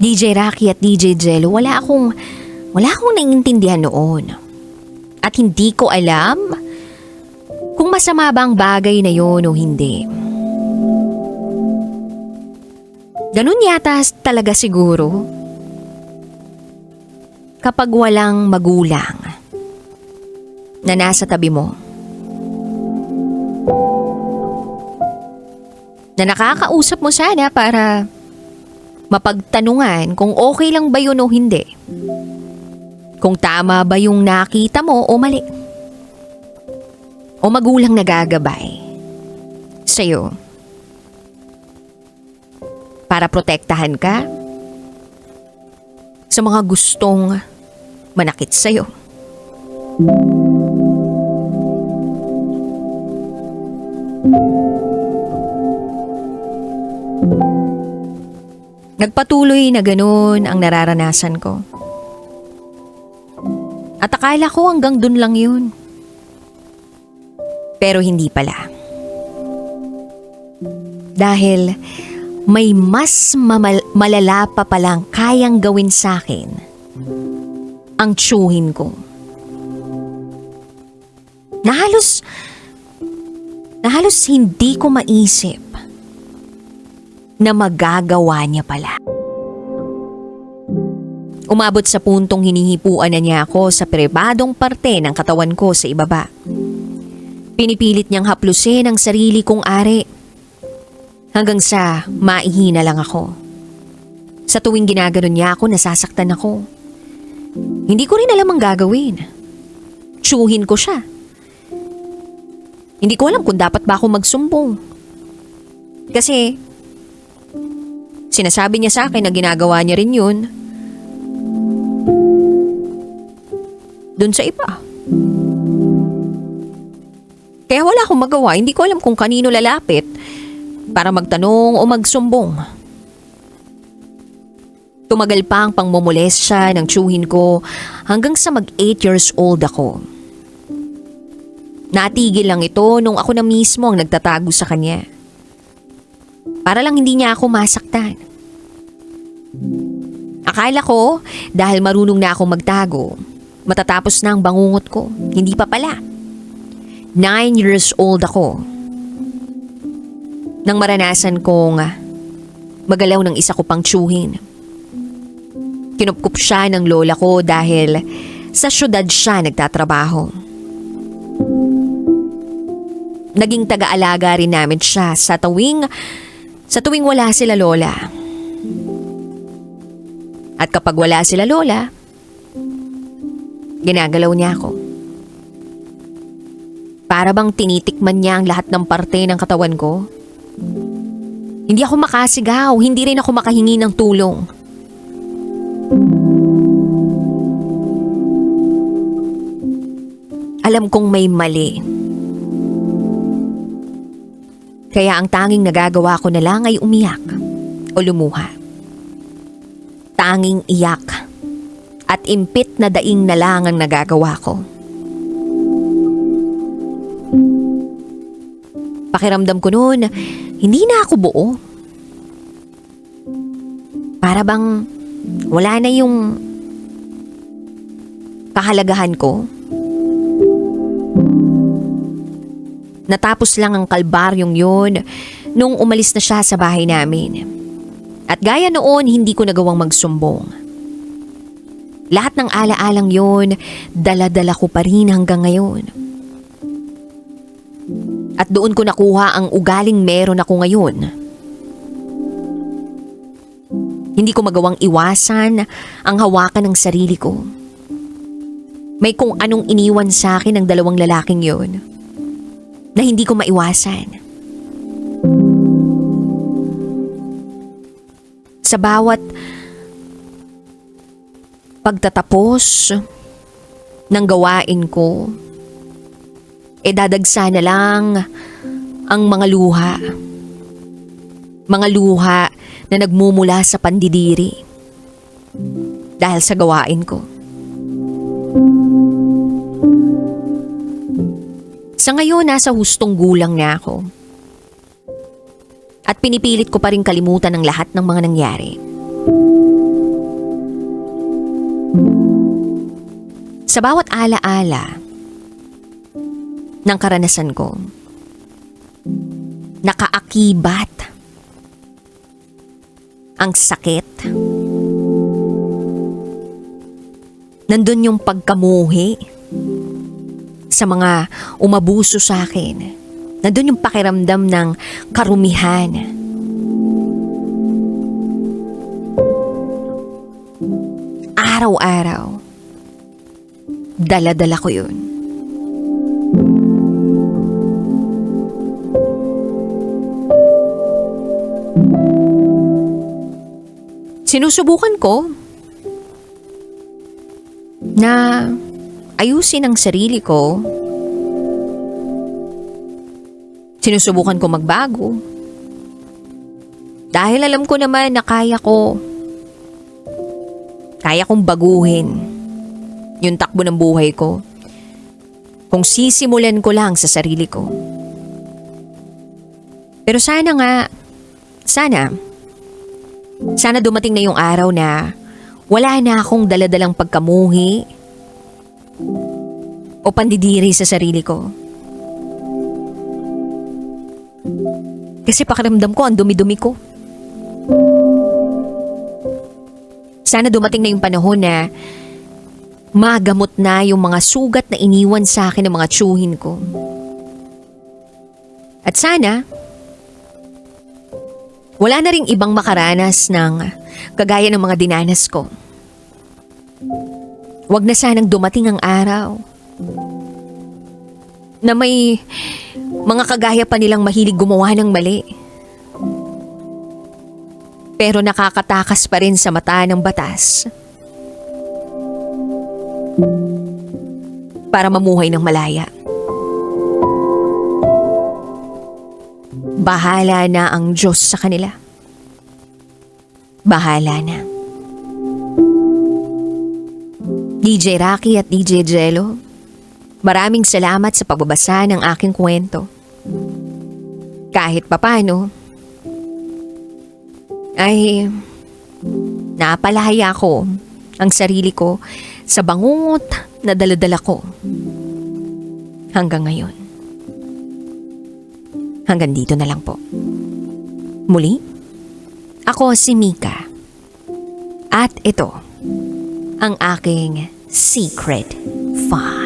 DJ Rocky at DJ Jello, wala akong naiintindihan noon. At hindi ko alam kung masama ba ang bagay na yon o hindi. Ganun yata talaga siguro. Kapag walang magulang na nasa tabi mo, na nakakausap mo sana para mapagtanungan kung okay lang ba yun o hindi. Kung tama ba yung nakita mo o mali. O magulang nagagabay sa'yo para protektahan ka sa mga gustong manakit sa'yo. Nagpatuloy na ganun ang nararanasan ko. At akala ko hanggang dun lang yun. Pero hindi pala. Dahil may mas malala pa palang kayang gawin sa akin ang tiyuhin ko. Na halos hindi ko maisip na magagawa niya pala. Umabot sa puntong hinihipuan na niya ako sa pribadong parte ng katawan ko sa ibaba. Pinipilit niyang haplusin ang sarili kong ari. Hanggang sa maihina lang ako. Sa tuwing ginaganon niya ako, nasasaktan ako. Hindi ko rin alam ang gagawin. Tiyuhin ko siya. Hindi ko alam kung dapat ba ako magsumbong. Kasi sinasabi niya sa akin na ginagawa niya rin yun dun sa iba. Kaya wala akong magawa. Hindi ko alam kung kanino lalapit para magtanong o magsumbong. Tumagal pa ang pangmumulestya ng tiyuhin ko hanggang sa mag-8 years old ako. Natigil lang ito nung ako na mismo ang nagtatago sa kanya. Para lang hindi niya ako masaktan. Akala ko dahil marunong na akong magtago, matatapos na ang bangungot ko. Hindi pa pala. 9 years old ako nang maranasan kong magalaw ng isa ko pang tiyuhin. Kinupkup siya ng lola ko dahil sa syudad siya nagtatrabaho. Naging taga-alaga rin namin siya sa tuwing wala sila lola. At kapag wala sila lola, ginagalaw niya ako. Para bang tinitikman niya ang lahat ng parte ng katawan ko. Hindi ako makasigaw, hindi rin ako makahingi ng tulong. Alam kong may mali. Kaya ang tanging nagagawa ko na lang ay umiyak o lumuha. Tanging iyak at impit na daing na lang ang nagagawa ko. Pakiramdam ko noon, hindi na ako buo. Para bang wala na yung kahalagahan ko. Natapos lang ang kalbaryong yun nung umalis na siya sa bahay namin. At gaya noon, hindi ko nagawang magsumbong. Lahat ng alaalang yun, dala-dala ko pa rin hanggang ngayon. At doon ko nakuha ang ugaling meron ako ngayon. Hindi ko magawang iwasan ang hawakan ng sarili ko. May kung anong iniwan sa akin ng dalawang lalaking yun na hindi ko maiwasan. Sa bawat pagtatapos ng gawain ko, dadagsa na lang ang mga luha. Mga luha na nagmumula sa pandidiri dahil sa gawain ko. Sa ngayon, nasa hustong gulang na ako. At pinipilit ko pa rin kalimutan ang lahat ng mga nangyari. Sa bawat alaala ng karanasan ko, nakaakibat ang sakit. Nandun yung pagkamuhi sa mga umabuso sa akin. Nandun yung pakiramdam ng karumihan. Araw-araw, dala-dala ko yun. Sinusubukan ko na ayusin ang sarili ko. Sinusubukan ko magbago. Dahil alam ko naman na kaya kong baguhin yung takbo ng buhay ko kung sisimulan ko lang sa sarili ko. Pero sana dumating na yung araw na wala na akong daladalang pagkamuhi o pandidiri sa sarili ko. Kasi pakiramdam ko ang dumi-dumi ko. Sana dumating na yung panahon na magamot na yung mga sugat na iniwan sa akin ng mga tiyuhin ko. At sana wala na ring ibang makaranas ng kagaya ng mga dinanas ko. Wag na sanang dumating ang araw na may mga kagaya pa nilang mahilig gumawa ng mali. Pero nakakatakas pa rin sa mata ng batas para mamuhay ng malaya. Bahala na ang Diyos sa kanila. Bahala na. DJ Rocky at DJ Jello, maraming salamat sa pagbabasa ng aking kwento. Kahit papano, ay napalaya ko ang sarili ko sa bangungot na daladala ko hanggang ngayon. Hanggang dito na lang po. Muli, ako si Mika. At ito ang aking Secret File.